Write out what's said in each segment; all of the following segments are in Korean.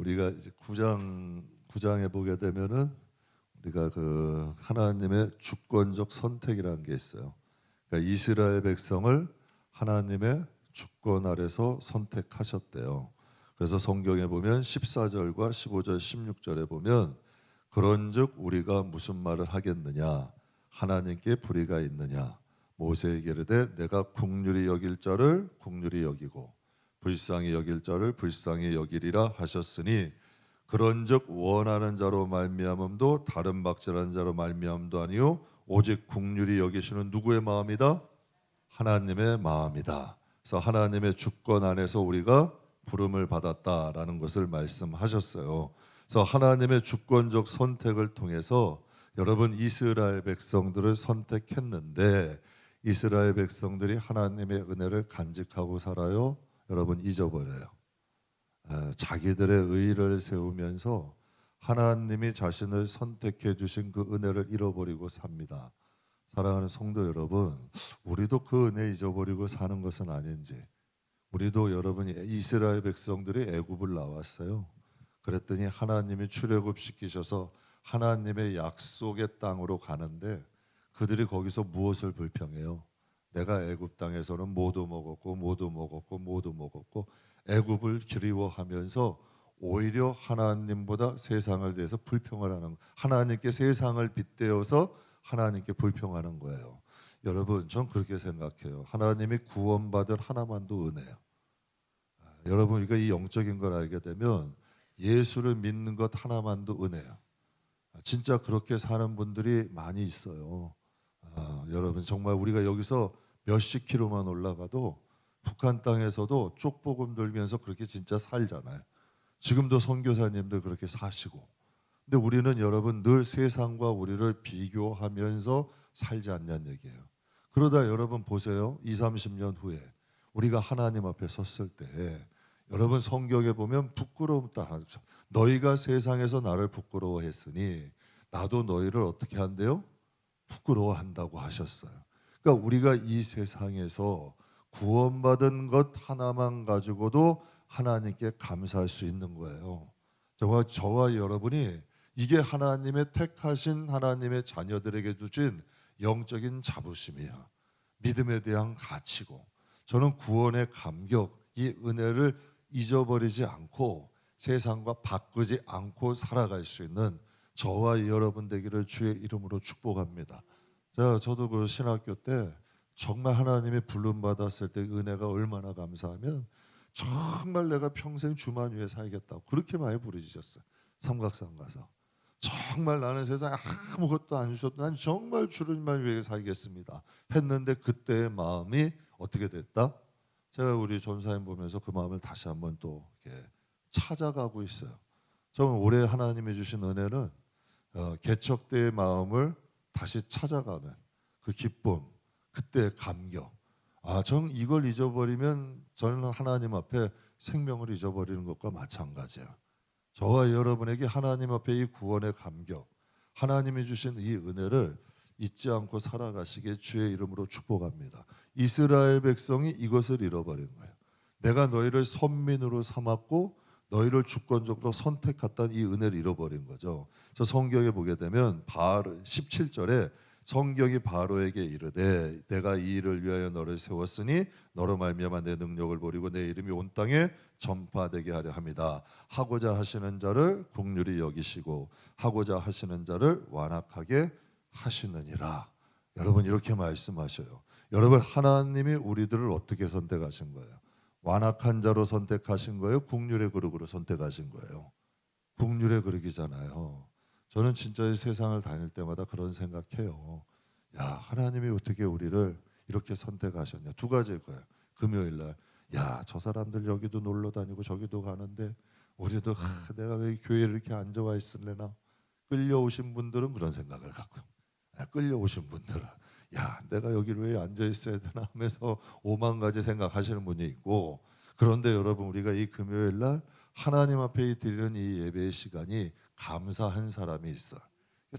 우리가 이제 9장에 보게 되면은 우리가 그 하나님의 주권적 선택이라는 게 있어요. 그러니까 이스라엘 백성을 하나님의 주권 아래서 선택하셨대요. 그래서 성경에 보면 14절과 15절, 16절에 보면 그런즉 우리가 무슨 말을 하겠느냐? 하나님께 불의가 있느냐? 모세에게 이르되 내가 긍휼히 여길 자를 긍휼히 여기고 불쌍히 여길 자를 불쌍히 여기리라 하셨으니 그런즉 원하는 자로 말미암음도 다른 박절한 자로 말미암음도 아니요 오직 긍휼히 여기시는 누구의 마음이다? 하나님의 마음이다. 그래서 하나님의 주권 안에서 우리가 부름을 받았다라는 것을 말씀하셨어요. 그래서 하나님의 주권적 선택을 통해서 여러분 이스라엘 백성들을 선택했는데 이스라엘 백성들이 하나님의 은혜를 간직하고 살아요? 여러분 잊어버려요. 자기들의 의를 세우면서 하나님이 자신을 선택해 주신 그 은혜를 잃어버리고 삽니다. 사랑하는 성도 여러분, 우리도 그 은혜 잊어버리고 사는 것은 아닌지. 우리도 여러분이 이스라엘 백성들이 애굽을 나왔어요. 그랬더니 하나님이 출애굽시키셔서 하나님의 약속의 땅으로 가는데 그들이 거기서 무엇을 불평해요? 내가 애굽 땅에서는 모두 먹었고 애굽을 그리워하면서 오히려 하나님보다 세상을 대해서 불평을 하는, 하나님께 세상을 빗대어서 하나님께 불평하는 거예요. 여러분, 전 그렇게 생각해요. 하나님이 구원받을 하나만도 은혜예요. 여러분, 우리가 이 영적인 걸 알게 되면 예수를 믿는 것 하나만도 은혜예요. 진짜 그렇게 사는 분들이 많이 있어요. 여러분, 정말 우리가 여기서 몇십 킬로만 올라가도 북한 땅에서도 쪽복음 들면서 그렇게 진짜 살잖아요. 지금도 선교사님들 그렇게 사시고. 근데 우리는 여러분 늘 세상과 우리를 비교하면서 살지 않냐는 얘기예요. 그러다 여러분 보세요. 20, 30년 후에 우리가 하나님 앞에 섰을 때 여러분 성경에 보면 부끄러움 따라 너희가 세상에서 나를 부끄러워했으니 나도 너희를 어떻게 한대요? 부끄러워한다고 하셨어요. 그러니까 우리가 이 세상에서 구원받은 것 하나만 가지고도 하나님께 감사할 수 있는 거예요. 저와 여러분이 이게 하나님의 택하신 하나님의 자녀들에게 주신 영적인 자부심이야. 믿음에 대한 가치고 저는 구원의 감격, 이 은혜를 잊어버리지 않고 세상과 바꾸지 않고 살아갈 수 있는 저와 여러분 되기를 주의 이름으로 축복합니다. 저도 그 신학교 때 정말 하나님의 부름 받았을 때 은혜가 얼마나 감사하면 정말 내가 평생 주만 위해 살겠다고 그렇게 많이 부르짖었어요. 삼각산 가서 정말 나는 세상에 아무것도 안 주셔도 난 정말 주님만 위해 살겠습니다 했는데 그때의 마음이 어떻게 됐다? 제가 우리 전사님 보면서 그 마음을 다시 한번 또 이렇게 찾아가고 있어요. 저는 올해 하나님이 주신 은혜는 개척 때의 마음을 다시 찾아가는 그 기쁨, 그때의 감격. 전 이걸 잊어버리면 저는 하나님 앞에 생명을 잊어버리는 것과 마찬가지야. 저와 여러분에게 하나님 앞에 이 구원의 감격, 하나님이 주신 이 은혜를 잊지 않고 살아가시기에 주의 이름으로 축복합니다. 이스라엘 백성이 이것을 잃어버린 거예요. 내가 너희를 선민으로 삼았고 너희를 주권적으로 선택했던 이 은혜를 잃어버린 거죠. 저 성경에 보게 되면 17절에 성경이 바로에게 이르되 내가 이 일을 위하여 너를 세웠으니 너로 말미암아 내 능력을 보리고 내 이름이 온 땅에 전파되게 하려 함이다. 하고자 하시는 자를 긍휼히 여기시고 하고자 하시는 자를 완악하게 하시느니라. 여러분 이렇게 말씀하셔요. 여러분 하나님이 우리들을 어떻게 선택하신 거예요? 완악한 자로 선택하신 거예요? 긍휼의 그릇으로 선택하신 거예요? 긍휼의 그릇이잖아요. 저는 진짜 이 세상을 다닐 때마다 그런 생각해요. 야, 하나님이 어떻게 우리를 이렇게 선택하셨냐. 두 가지일 거예요. 금요일 날, 야, 저 사람들 여기도 놀러 다니고 저기도 가는데 우리도 내가 왜 교회에 이렇게 앉아와 있을래나. 끌려오신 분들은 그런 생각을 갖고, 끌려오신 분들은 야, 내가 여기를 왜 앉아 있어야 되나 하면서 오만 가지 생각하시는 분이 있고, 그런데 여러분 우리가 이 금요일 날 하나님 앞에 드리는 이 예배의 시간이 감사한 사람이 있어.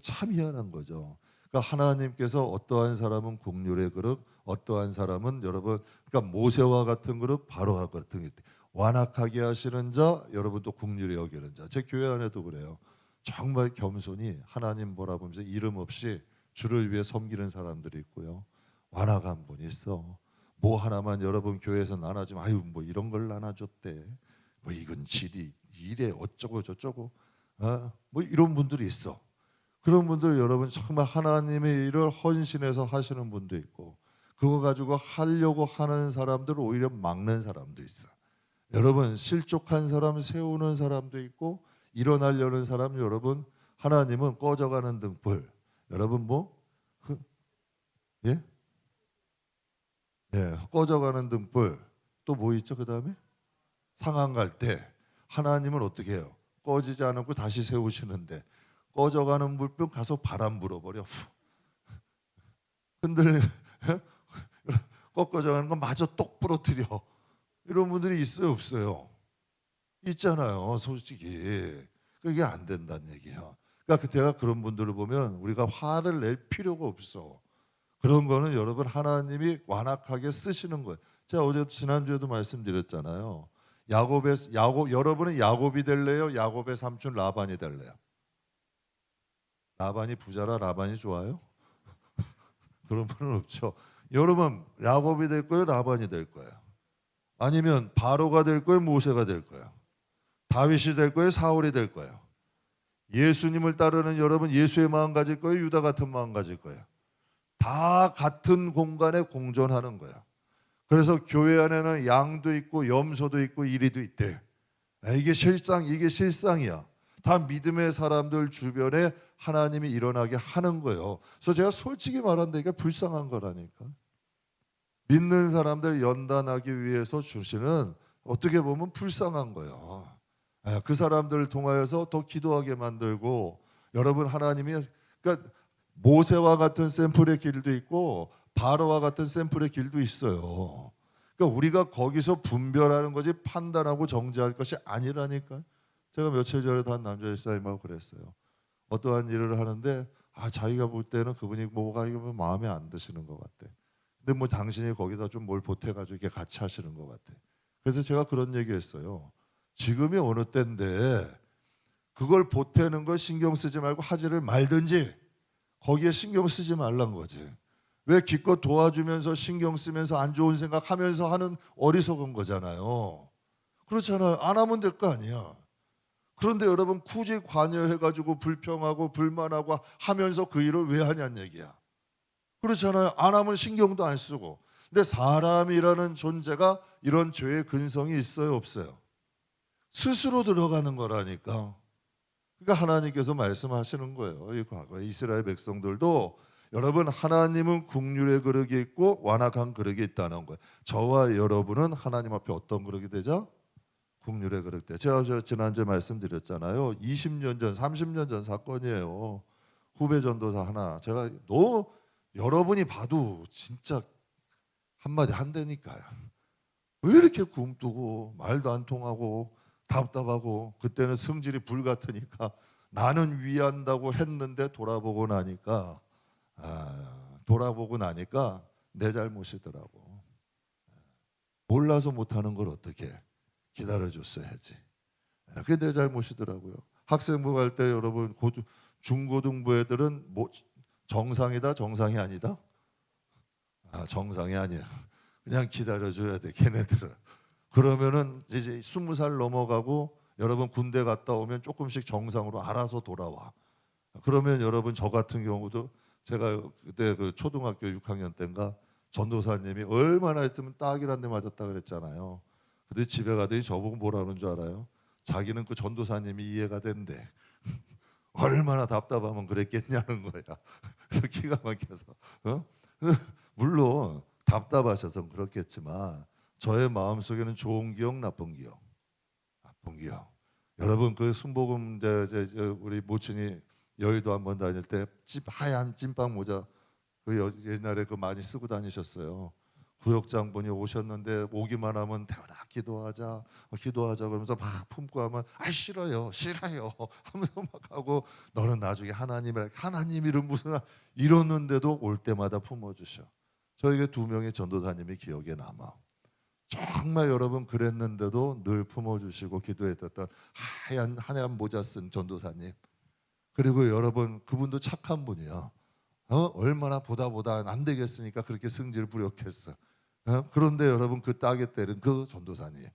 참 희한한 거죠. 그러니까 하나님께서 어떠한 사람은 긍휼의 그릇, 어떠한 사람은 여러분, 그러니까 모세와 같은 그릇, 바로와 같은 그릇, 완악하게 하시는 자, 여러분 또 긍휼히 여기는 자. 제 교회 안에도 그래요. 정말 겸손히 하나님 바라보면서 이름 없이 주를 위해 섬기는 사람들이 있고요. 완악한 분이 있어. 뭐 하나만 여러분 교회에서 나눠주면 아유 뭐 이런 걸 나눠줬대. 뭐 이건 질이 이래 어쩌고 저쩌고. 뭐 이런 분들이 있어. 그런 분들 여러분 정말 하나님의 일을 헌신해서 하시는 분도 있고 그거 가지고 하려고 하는 사람들을 오히려 막는 사람도 있어. 여러분 실족한 사람 세우는 사람도 있고 일어나려는 사람 여러분 하나님은 꺼져가는 등불. 여러분 뭐 예? 예, 꺼져가는 등불. 또 뭐 있죠? 그다음에 상한 갈 때 하나님은 어떻게 해요? 꺼지지 않고 다시 세우시는데 꺼져가는 물병 가서 바람 불어버려. 흔들리는 꺾어져가는 거 마저 똑 부러뜨려. 이런 분들이 있어요, 없어요? 있잖아요, 솔직히. 그게 안 된다는 얘기야. 그러니까 제가 그런 분들을 보면 우리가 화를 낼 필요가 없어. 그런 거는 여러분 하나님이 완악하게 쓰시는 거예요. 제가 어제 지난주에도 말씀드렸잖아요. 여러분은 야곱이 될래요? 야곱의 삼촌 라반이 될래요? 라반이 부자라 라반이 좋아요? 그런 분은 없죠. 여러분 야곱이 될 거예요? 라반이 될 거예요? 아니면 바로가 될 거예요? 모세가 될 거예요? 다윗이 될 거예요? 사울이 될 거예요? 예수님을 따르는 여러분 예수의 마음 가질 거예요? 유다 같은 마음 가질 거예요? 다 같은 공간에 공존하는 거야. 그래서 교회 안에는 양도 있고 염소도 있고 이리도 있대. 이게 실상이야. 다 믿음의 사람들 주변에 하나님이 일어나게 하는 거예요. 그래서 제가 솔직히 말한다 이게 불쌍한 거라니까. 믿는 사람들 연단하기 위해서 주시는 어떻게 보면 불쌍한 거예요. 그 사람들을 통하여서 더 기도하게 만들고 여러분 하나님이 그러니까 모세와 같은 샘플의 길도 있고 바로와 같은 샘플의 길도 있어요. 그러니까 우리가 거기서 분별하는 거지 판단하고 정죄할 것이 아니라니까. 제가 며칠 전에도 한 남자 집사님하고 그랬어요. 어떠한 일을 하는데 자기가 볼 때는 그분이 뭐가 이거 마음에 안 드시는 것 같아. 근데 뭐 당신이 거기다 좀 뭘 보태가지고 이렇게 같이 하시는 것 같아. 그래서 제가 그런 얘기했어요. 지금이 어느 때인데 그걸 보태는 걸 신경 쓰지 말고 하지를 말든지 거기에 신경 쓰지 말란 거지. 왜 기껏 도와주면서 신경 쓰면서 안 좋은 생각하면서 하는 어리석은 거잖아요. 그렇잖아요. 안 하면 될 거 아니야. 그런데 여러분 굳이 관여해가지고 불평하고 불만하고 하면서 그 일을 왜 하냐는 얘기야. 그렇잖아요. 안 하면 신경도 안 쓰고. 근데 사람이라는 존재가 이런 죄의 근성이 있어요, 없어요? 스스로 들어가는 거라니까. 그러니까 하나님께서 말씀하시는 거예요. 이 과거에 이스라엘 백성들도 여러분 하나님은 긍휼의 그릇이 있고 완악한 그릇이 있다는 거예요. 저와 여러분은 하나님 앞에 어떤 그릇이 되죠? 긍휼의 그릇 때. 제가 지난주에 말씀드렸잖아요. 20년 전, 30년 전 사건이에요. 후배 전도사 하나. 제가 여러분이 봐도 진짜 한마디 한다니까요. 왜 이렇게 굼뜨고 말도 안 통하고 답답하고 그때는 성질이 불같으니까 나는 위한다고 했는데 돌아보고 나니까 내 잘못이더라고. 몰라서 못하는 걸 어떻게 기다려줬어야지. 그게 내 잘못이더라고요. 학생부 갈 때 여러분 중고등부 애들은 뭐 정상이다 정상이 아니다? 정상이 아니야. 그냥 기다려줘야 돼 걔네들은. 그러면은 이제 20살 넘어가고 여러분 군대 갔다 오면 조금씩 정상으로 알아서 돌아와. 그러면 여러분 저 같은 경우도 제가 그때 그 초등학교 6학년 때인가 전도사님이 얼마나 했으면 딱이란 데 맞았다 그랬잖아요. 근데 집에 가더니 저보고 뭐라는 줄 알아요? 자기는 그 전도사님이 이해가 된대. 얼마나 답답하면 그랬겠냐는 거야. 그래서 기가 막혀서 물론 답답하셔서 그렇겠지만 저의 마음속에는 좋은 기억, 나쁜 기억. 여러분 그 순복음 우리 모친이 여의도 한번 다닐 때 하얀 찐빵 모자 옛날에 그 많이 쓰고 다니셨어요. 구역장분이 오셨는데 오기만 하면 대화라 기도하자 그러면서 막 품고 하면 싫어요 하면서 막 하고 너는 나중에 하나님 이름 무슨 이러는데도 올 때마다 품어주셔. 저에게 2명의 전도사님이 기억에 남아. 정말 여러분 그랬는데도 늘 품어주시고 기도했던 하얀 모자 쓴 전도사님. 그리고 여러분 그분도 착한 분이야. 얼마나 보다 안 되겠으니까 그렇게 승질 부렸겠어. 그런데 여러분 그 따게 때린 그 전도사님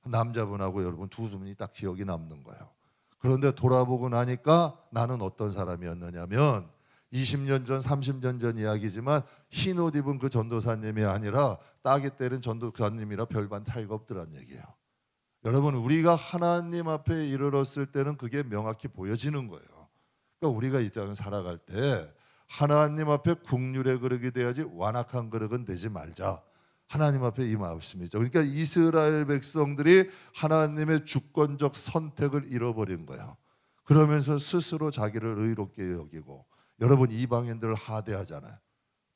남자분하고 여러분 두 분이 딱 기억이 남는 거예요. 그런데 돌아보고 나니까 나는 어떤 사람이었느냐면 20년 전 30년 전 이야기지만 흰 옷 입은 그 전도사님이 아니라 따게 때린 전도사님이라 별반 차이가 없더란 얘기예요. 여러분 우리가 하나님 앞에 이르렀을 때는 그게 명확히 보여지는 거예요. 그러니까 우리가 이 땅을 살아갈 때 하나님 앞에 국률의 그릇이 돼야지 완악한 그릇은 되지 말자. 하나님 앞에 이 말씀이죠. 그러니까 이스라엘 백성들이 하나님의 주권적 선택을 잃어버린 거예요. 그러면서 스스로 자기를 의롭게 여기고 여러분 이방인들을 하대하잖아요.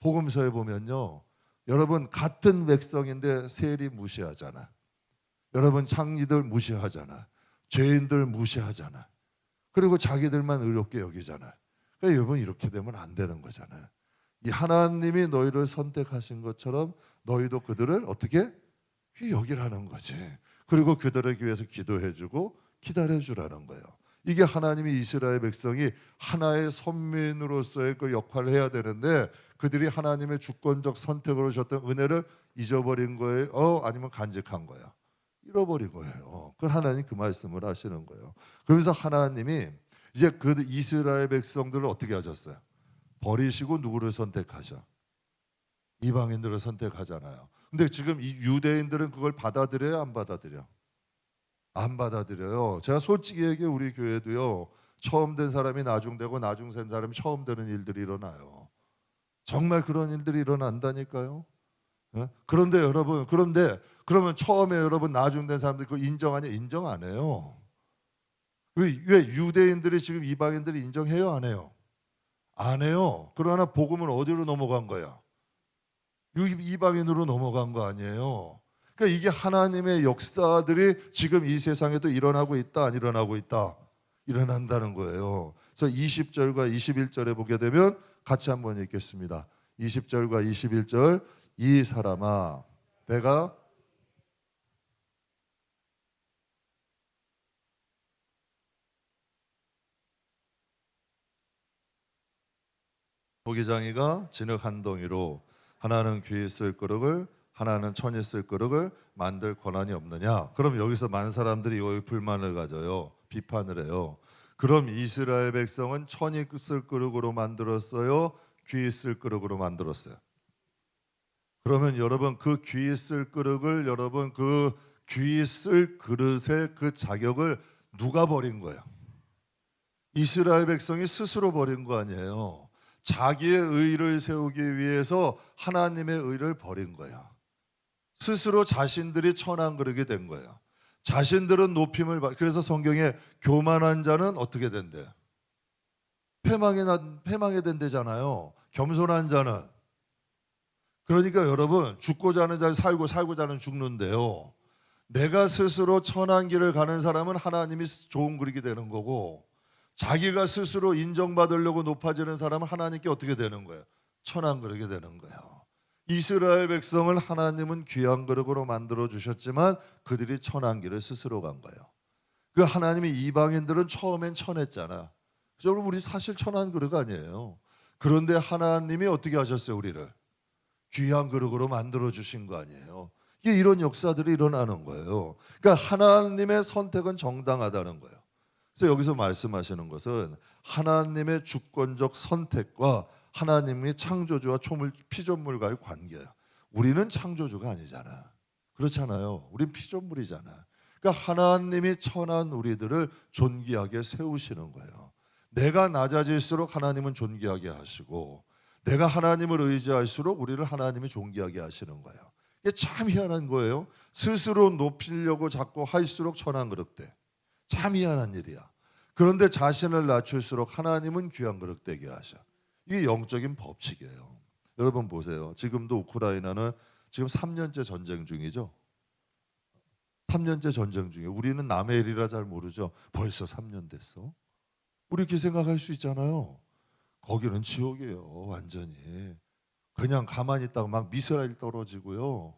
복음서에 보면요. 여러분 같은 백성인데 세리 무시하잖아. 여러분 창리들 무시하잖아. 죄인들 무시하잖아. 그리고 자기들만 의롭게 여기잖아. 그러니까 여러분 이렇게 되면 안 되는 거잖아요. 이 하나님이 너희를 선택하신 것처럼 너희도 그들을 어떻게 귀히 여기라는 거지. 그리고 그들에게 위해서 기도해주고 기다려주라는 거예요. 이게 하나님이 이스라엘 백성이 하나의 선민으로서의 그 역할을 해야 되는데 그들이 하나님의 주권적 선택으로 주셨던 은혜를 잊어버린 거예요? 아니면 간직한 거예요? 잃어버린 거예요. 그 하나님 그 말씀을 하시는 거예요. 그러면서 하나님이 이제 그 이스라엘 백성들을 어떻게 하셨어요? 버리시고 누구를 선택하셔? 이방인들을 선택하잖아요. 근데 지금 이 유대인들은 그걸 받아들여요? 안 받아들여? 안 받아들여요. 제가 솔직히 얘기해 우리 교회도요. 처음 된 사람이 나중 되고 나중 된 사람이 처음 되는 일들이 일어나요. 정말 그런 일들이 일어난다니까요. 그런데 여러분 그러면 처음에 여러분 나중 된 사람들 그거 인정하냐? 인정 안 해요. 왜 유대인들이 지금 이방인들이 인정해요? 안 해요? 안 해요. 그러나 복음은 어디로 넘어간 거야? 이방인으로 넘어간 거 아니에요. 그러니까 이게 하나님의 역사들이 지금 이 세상에도 일어나고 있다, 안 일어나고 있다? 일어난다는 거예요. 그래서 20절과 21절에 보게 되면 같이 한번 읽겠습니다. 20절과 21절 이 사람아 내가 도기장이가 진흙 한 덩이로 하나는 귀에 쓸 그릇을 하나는 천에 쓸 그릇을 만들 권한이 없느냐? 그럼 여기서 많은 사람들이 여기 불만을 가져요. 비판을 해요. 그럼 이스라엘 백성은 천이 쓸 그릇으로 만들었어요? 귀에 쓸 그릇으로 만들었어요? 그러면 여러분 그 귀에 쓸 그릇을 여러분 그 귀에 쓸 그릇의 그 자격을 누가 버린 거예요? 이스라엘 백성이 스스로 버린 거 아니에요. 자기의 의를 세우기 위해서 하나님의 의를 버린 거야. 스스로 자신들이 천한 그릇이 된 거예요. 자신들은 높임을 그래서 성경에 교만한 자는 어떻게 된대? 패망에 된대잖아요. 겸손한 자는 그러니까 여러분 죽고자 하는 자는 살고자 하는 죽는데요. 내가 스스로 천한 길을 가는 사람은 하나님이 좋은 그릇이 되는 거고 자기가 스스로 인정받으려고 높아지는 사람은 하나님께 어떻게 되는 거예요? 천한 그릇이 되는 거예요. 이스라엘 백성을 하나님은 귀한 그릇으로 만들어 주셨지만 그들이 천한 길을 스스로 간 거예요. 그 하나님이 이방인들은 처음엔 천했잖아. 여러분 우리 사실 천한 그릇 아니에요. 그런데 하나님이 어떻게 하셨어요? 우리를 귀한 그릇으로 만들어 주신 거 아니에요. 이게 이런 역사들이 일어나는 거예요. 그러니까 하나님의 선택은 정당하다는 거예요. 그래서 여기서 말씀하시는 것은 하나님의 주권적 선택과 하나님의 창조주와 피조물과의 관계예요. 우리는 창조주가 아니잖아. 그렇잖아요. 우린 피조물이잖아. 그러니까 하나님이 천한 우리들을 존귀하게 세우시는 거예요. 내가 낮아질수록 하나님은 존귀하게 하시고 내가 하나님을 의지할수록 우리를 하나님이 존귀하게 하시는 거예요. 이게 참 희한한 거예요. 스스로 높이려고 자꾸 할수록 천한 그릇 돼. 참 희한한 일이야. 그런데 자신을 낮출수록 하나님은 귀한 그릇 되게 하셔. 이게 영적인 법칙이에요. 여러분 보세요. 지금도 우크라이나는 지금 3년째 전쟁 중이죠. 3년째 전쟁 중이에요. 우리는 남의 일이라 잘 모르죠. 벌써 3년 됐어. 우리 이렇게 생각할 수 있잖아요. 거기는 지옥이에요. 완전히. 그냥 가만히 있다가 막 미사일 떨어지고요.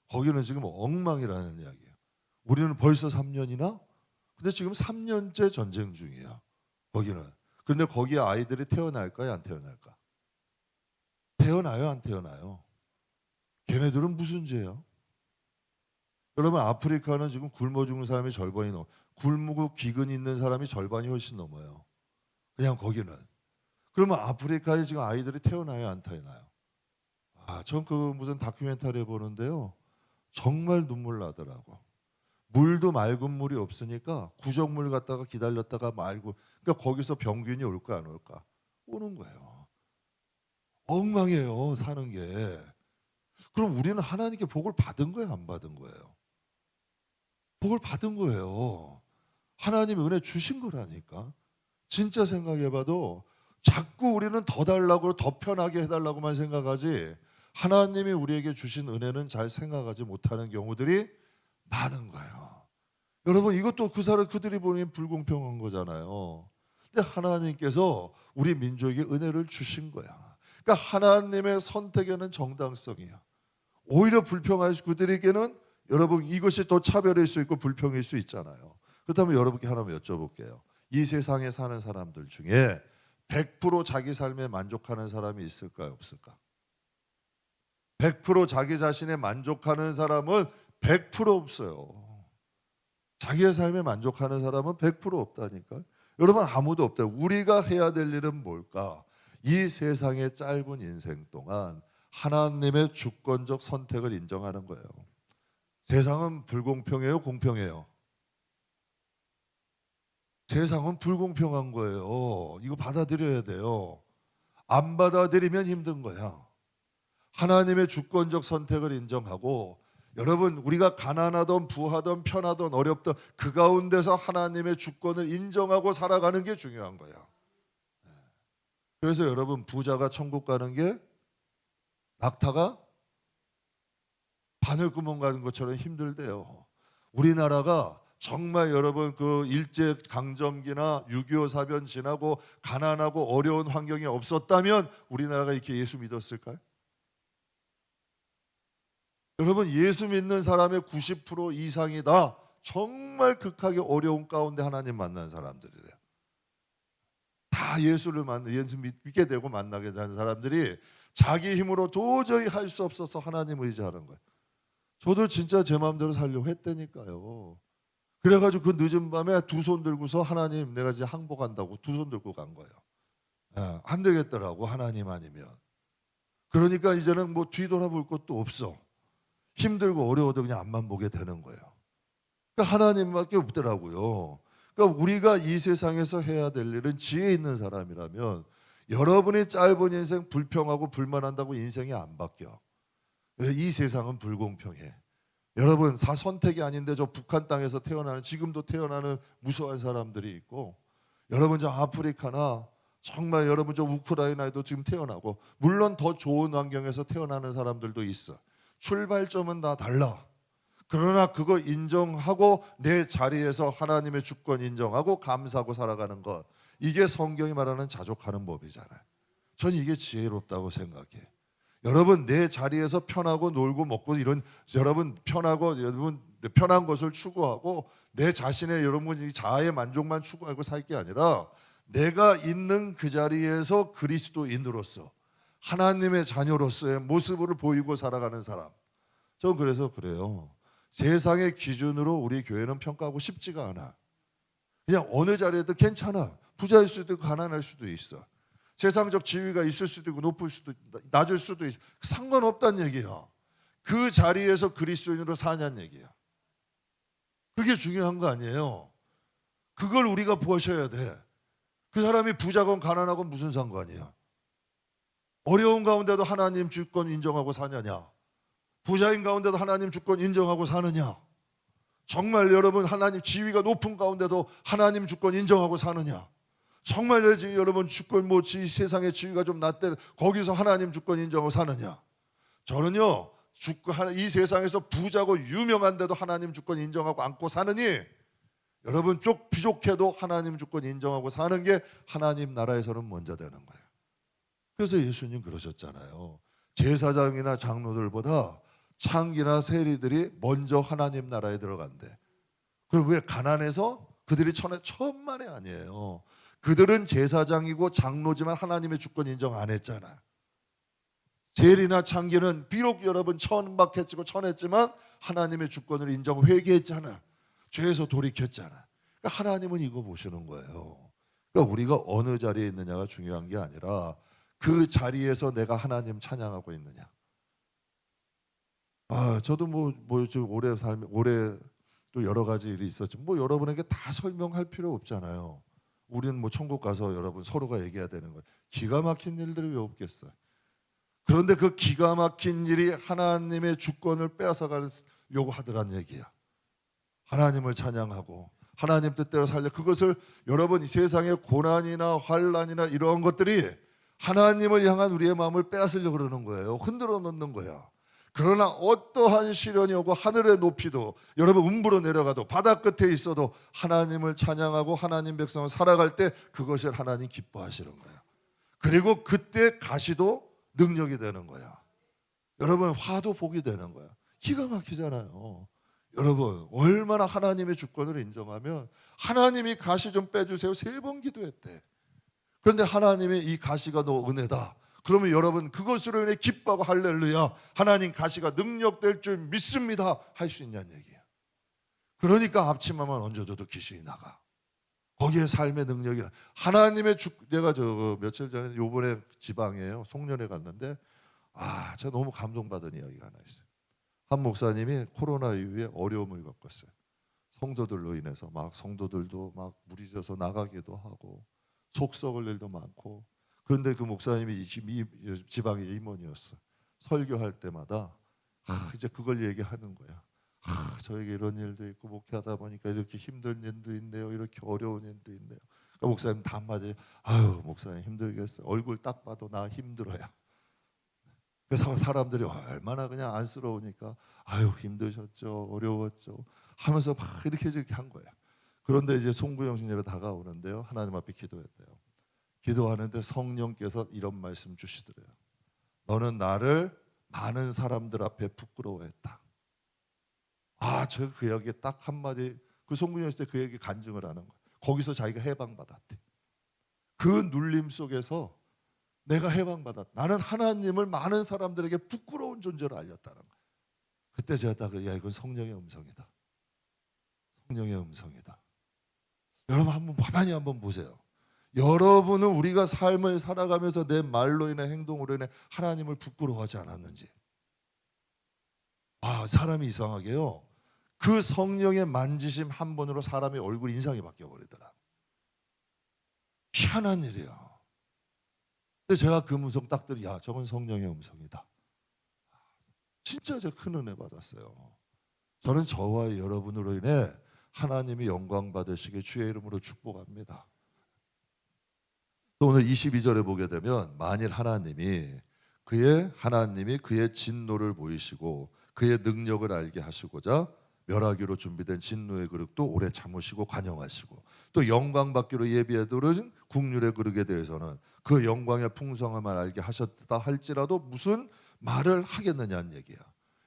거기는 지금 엉망이라는 이야기예요. 우리는 벌써 3년이나? 근데 지금 3년째 전쟁 중이야. 거기는. 그런데 거기에 아이들이 태어날까요? 안 태어날까? 태어나요? 안 태어나요? 걔네들은 무슨 죄야? 여러분, 아프리카는 지금 굶어 죽는 사람이 절반이 넘어. 굶고 기근 있는 사람이 절반이 훨씬 넘어요. 그냥 거기는. 그러면 아프리카에 지금 아이들이 태어나요? 안 태어나요? 전 그 무슨 다큐멘터리 보는데요. 정말 눈물 나더라고. 물도 맑은 물이 없으니까 구정물 갖다가 기다렸다가 말고, 그러니까 거기서 병균이 올까 안 올까? 오는 거예요. 엉망이에요, 사는 게. 그럼 우리는 하나님께 복을 받은 거예요, 안 받은 거예요? 복을 받은 거예요. 하나님이 은혜 주신 거라니까. 진짜 생각해봐도 자꾸 우리는 더 달라고, 더 편하게 해달라고만 생각하지, 하나님이 우리에게 주신 은혜는 잘 생각하지 못하는 경우들이 많은 거예요. 여러분, 이것도 그들이 보기엔 불공평한 거잖아요. 근데 하나님께서 우리 민족에게 은혜를 주신 거야. 그러니까 하나님의 선택에는 정당성이야. 오히려 불평할 그들에게는, 여러분, 이것이 더 차별일 수 있고 불평일 수 있잖아요. 그렇다면 여러분께 하나만 여쭤볼게요. 이 세상에 사는 사람들 중에 100% 자기 삶에 만족하는 사람이 있을까요? 없을까? 100% 자기 자신에 만족하는 사람은 100% 없어요. 자기의 삶에 만족하는 사람은 100% 없다니까. 여러분, 아무도 없다. 우리가 해야 될 일은 뭘까? 이 세상의 짧은 인생 동안 하나님의 주권적 선택을 인정하는 거예요. 세상은 불공평해요? 공평해요? 세상은 불공평한 거예요. 이거 받아들여야 돼요. 안 받아들이면 힘든 거야. 하나님의 주권적 선택을 인정하고, 여러분, 우리가 가난하던 부하던 편하던 어렵던 그 가운데서 하나님의 주권을 인정하고 살아가는 게 중요한 거야. 그래서 여러분, 부자가 천국 가는 게 낙타가 바늘구멍 가는 것처럼 힘들대요. 우리나라가 정말 여러분 그 일제 강점기나 6.25 사변 지나고 가난하고 어려운 환경이 없었다면 우리나라가 이렇게 예수 믿었을까요? 여러분, 예수 믿는 사람의 90% 이상이 다 정말 극하게 어려운 가운데 하나님 만난 사람들이래요. 다 예수 믿게 되고 만나게 되는 사람들이 자기 힘으로 도저히 할 수 없어서 하나님 의지하는 거예요. 저도 진짜 제 마음대로 살려고 했다니까요. 그래가지고 그 늦은 밤에 두 손 들고서 하나님, 내가 이제 항복한다고 두 손 들고 간 거예요. 안 되겠더라고, 하나님 아니면. 그러니까 이제는 뭐 뒤돌아볼 것도 없어. 힘들고 어려워도 그냥 앞만 보게 되는 거예요. 그러니까 하나님밖에 없더라고요. 그러니까 우리가 이 세상에서 해야 될 일은, 지혜 있는 사람이라면 여러분의 짧은 인생 불평하고 불만한다고 인생이 안 바뀌어. 이 세상은 불공평해. 여러분, 다 선택이 아닌데 저 북한 땅에서 태어나는, 지금도 태어나는 무수한 사람들이 있고, 여러분 저 아프리카나 정말 여러분 저 우크라이나에도 지금 태어나고, 물론 더 좋은 환경에서 태어나는 사람들도 있어. 출발점은 다 달라. 그러나 그거 인정하고 내 자리에서 하나님의 주권 인정하고 감사하고 살아가는 것, 이게 성경이 말하는 자족하는 법이잖아요. 전 이게 지혜롭다고 생각해. 여러분, 내 자리에서 편하고 놀고 먹고 이런, 여러분 편하고, 여러분 편한 것을 추구하고 내 자신의 여러분 자아의 만족만 추구하고 살 게 아니라, 내가 있는 그 자리에서 그리스도인으로서 하나님의 자녀로서의 모습을 보이고 살아가는 사람. 전 그래서 그래요. 세상의 기준으로 우리 교회는 평가하고 싶지가 않아. 그냥 어느 자리에도 괜찮아. 부자일 수도 있고 가난할 수도 있어. 세상적 지위가 있을 수도 있고 높을 수도 있고 낮을 수도 있어. 상관없다는 얘기야. 그 자리에서 그리스도인으로 사냐는 얘기야. 그게 중요한 거 아니에요. 그걸 우리가 보셔야 돼. 그 사람이 부자건 가난하건 무슨 상관이야. 어려운 가운데도 하나님 주권 인정하고 사느냐, 부자인 가운데도 하나님 주권 인정하고 사느냐, 정말 여러분 하나님 지위가 높은 가운데도 하나님 주권 인정하고 사느냐, 정말 여러분 주권 세상의 지위가 좀 낮대 거기서 하나님 주권 인정하고 사느냐. 저는요, 이 세상에서 부자고 유명한데도 하나님 주권 인정하고 안고 사느니, 여러분 쪽 부족해도 하나님 주권 인정하고 사는 게 하나님 나라에서는 먼저 되는 거예요. 그래서 예수님 그러셨잖아요. 제사장이나 장로들보다 창기나 세리들이 먼저 하나님 나라에 들어간대. 그럼 왜 가난해서 그들이 천만에 아니에요. 그들은 제사장이고 장로지만 하나님의 주권 인정 안 했잖아. 세리나 창기는 비록 여러분 천박했지고 천했지만 하나님의 주권을 인정 회개했잖아. 죄에서 돌이켰잖아. 그러니까 하나님은 이거 보시는 거예요. 그러니까 우리가 어느 자리에 있느냐가 중요한 게 아니라 그 자리에서 내가 하나님 찬양하고 있느냐. 저도 올해 또 여러 가지 일이 있었지. 여러분에게 다 설명할 필요 없잖아요. 우리는 천국 가서 여러분 서로가 얘기해야 되는 거예요. 기가 막힌 일들이 왜 없겠어요. 그런데 그 기가 막힌 일이 하나님의 주권을 빼앗아가려고 하더란 얘기야. 하나님을 찬양하고 하나님 뜻대로 살려. 그것을 여러분 이 세상의 고난이나 환난이나 이런 것들이 하나님을 향한 우리의 마음을 빼앗으려고 그러는 거예요. 흔들어 놓는 거야. 그러나 어떠한 시련이 오고 하늘의 높이도 여러분 음부로 내려가도 바다 끝에 있어도 하나님을 찬양하고 하나님 백성을 살아갈 때 그것을 하나님 기뻐하시는 거예요. 그리고 그때 가시도 능력이 되는 거야. 여러분 화도 복이 되는 거야. 기가 막히잖아요. 여러분 얼마나 하나님의 주권을 인정하면 하나님이 가시 좀 빼주세요 3번 기도했대. 그런데 하나님이 이 가시가 너 은혜다. 그러면 여러분 그것으로 인해 기뻐하고 할렐루야 하나님 가시가 능력될 줄 믿습니다 할 수 있냐는 얘기야. 그러니까 앞치마만 얹어줘도 귀신이 나가. 거기에 삶의 능력이 하나님의 내가 며칠 전에 요번에 지방이에요. 송년회 갔는데 제가 너무 감동받은 이야기가 하나 있어요. 한 목사님이 코로나 이후에 어려움을 겪었어요. 성도들로 인해서 성도들도 무리져서 나가기도 하고 속 썩을 일도 많고. 그런데 그 목사님이 지방의 임원이었어. 설교할 때마다 이제 그걸 얘기하는 거야. 저에게 이런 일도 있고 목회하다 보니까 이렇게 힘든 일도 있네요. 이렇게 어려운 일도 있네요. 그러니까 목사님 다 한마디 목사님 힘들겠어요. 얼굴 딱 봐도 나 힘들어요. 그래서 사람들이 얼마나 그냥 안쓰러우니까 힘드셨죠. 어려웠죠. 하면서 이렇게 한 거야. 그런데 이제 송구영신 예배 다가오는데요. 하나님 앞에 기도했대요. 기도하는데 성령께서 이런 말씀 주시더래요. 너는 나를 많은 사람들 앞에 부끄러워했다. 제가 그 이야기에 딱 한마디 그 송구영 때 그 얘기 간증을 하는 거예요. 거기서 자기가 해방받았대. 그 눌림 속에서 내가 해방받았다. 나는 하나님을 많은 사람들에게 부끄러운 존재로 알렸다는 거예요. 그때 제가 딱 이건 성령의 음성이다. 성령의 음성이다. 여러분 가만히 한번 보세요. 여러분은 우리가 삶을 살아가면서 내 말로 인해 행동으로 인해 하나님을 부끄러워하지 않았는지. 사람이 이상하게요. 그 성령의 만지심 한 번으로 사람의 얼굴 인상이 바뀌어버리더라. 희한한 일이야. 근데 제가 그 음성 딱 들으니 저건 성령의 음성이다. 진짜 제가 큰 은혜 받았어요. 저는 저와 여러분으로 인해 하나님이 영광 받으시게 주의 이름으로 축복합니다. 또 오늘 22절에 보게 되면 만일 하나님이 그의 진노를 보이시고 그의 능력을 알게 하시고자 멸하기로 준비된 진노의 그릇도 오래 참으시고 관용하시고 또 영광 받기로 예비해두는 국률의 그릇에 대해서는 그 영광의 풍성함을 알게 하셨다 할지라도 무슨 말을 하겠느냐는 얘기야.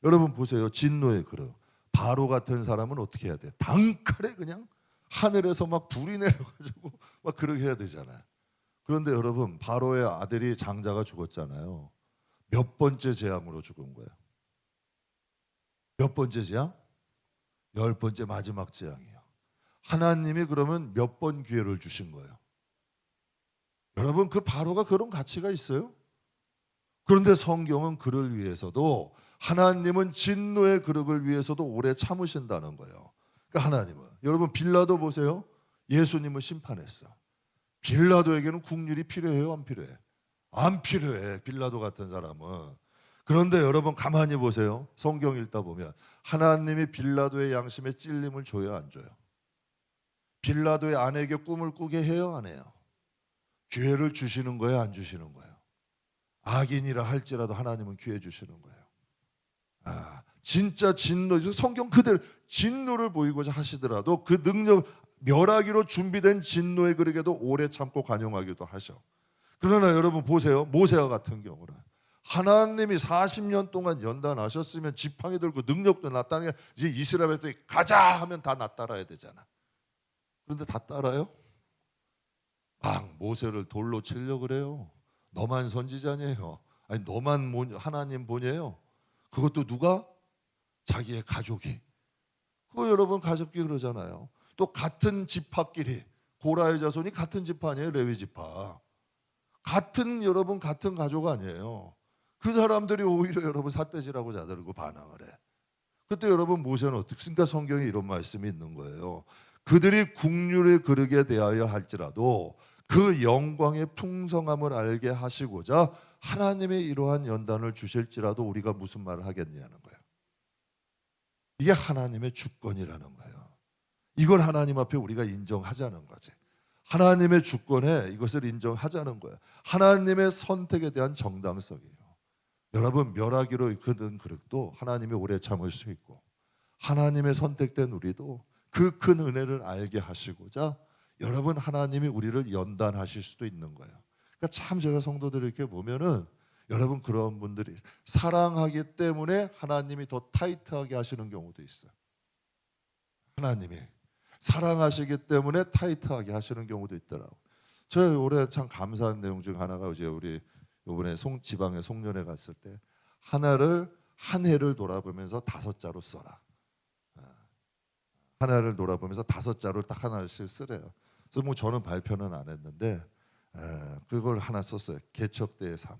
여러분 보세요. 진노의 그릇. 바로 같은 사람은 어떻게 해야 돼? 단칼에 그냥 하늘에서 불이 내려가지고 그렇게 해야 되잖아요. 그런데 여러분 바로의 아들이 장자가 죽었잖아요. 몇 번째 재앙으로 죽은 거예요? 몇 번째 재앙? 10번째 마지막 재앙이에요. 하나님이 그러면 몇 번 기회를 주신 거예요? 여러분 그 바로가 그런 가치가 있어요? 그런데 성경은 그를 위해서도 하나님은 진노의 그릇을 위해서도 오래 참으신다는 거예요. 그러니까 하나님은 여러분 빌라도 보세요. 예수님을 심판했어. 빌라도에게는 국률이 필요해요? 안 필요해? 안 필요해. 빌라도 같은 사람은. 그런데 여러분 가만히 보세요. 성경 읽다 보면 하나님이 빌라도의 양심에 찔림을 줘요? 안 줘요? 빌라도의 아내에게 꿈을 꾸게 해요? 안 해요? 기회를 주시는 거예요? 안 주시는 거예요? 악인이라 할지라도 하나님은 기회 주시는 거예요. 진짜 진노, 성경 그대로 진노를 보이고자 하시더라도 그 능력, 멸하기로 준비된 진노의 그릇에도 오래 참고 관용하기도 하셔. 그러나 여러분 보세요. 모세와 같은 경우는 하나님이 40년 동안 연단하셨으면 지팡이 들고 능력도 나타나게 이제 이스라엘 백성이 가자 하면 다 나 따라야 되잖아. 그런데 다 따라요? 막 모세를 돌로 치려고 그래요. 너만 선지자니에요. 아니 너만 하나님 보내요. 그것도 누가? 자기의 가족이. 그거 여러분 가족끼리 그러잖아요. 또 같은 지파끼리 고라의 자손이 같은 지파 아니에요? 레위 지파. 같은 여러분 같은 가족 아니에요. 그 사람들이 오히려 여러분 삿대질하고 자들고 반항을 해. 그때 여러분 모세는 어떻습니까? 성경에 이런 말씀이 있는 거예요. 그들이 국률에 그르게 대하여 할지라도 그 영광의 풍성함을 알게 하시고자 하나님의 이러한 연단을 주실지라도 우리가 무슨 말을 하겠냐는 거예요. 이게 하나님의 주권이라는 거예요. 이걸 하나님 앞에 우리가 인정하자는 거지. 하나님의 주권에 이것을 인정하자는 거예요. 하나님의 선택에 대한 정당성이에요. 여러분 멸하기로 이끄는 그릇도 하나님이 오래 참을 수 있고 하나님의 선택된 우리도 그 큰 은혜를 알게 하시고자 여러분 하나님이 우리를 연단하실 수도 있는 거예요. 그러니까 참 제가 성도들 이렇게 보면은 여러분 그런 분들이 사랑하기 때문에 하나님이 더 타이트하게 하시는 경우도 있어요. 하나님이 사랑하시기 때문에 타이트하게 하시는 경우도 있더라고요. 저 올해 참 감사한 내용 중 하나가 이제 우리 이번에 지방에 송년회 갔을 때 한 해를 돌아보면서 5자로 써라. 하나를 돌아보면서 5자로 딱 하나씩 쓰래요. 그래서 뭐 저는 발표는 안 했는데 그걸 하나 썼어요. 개척대의 삶.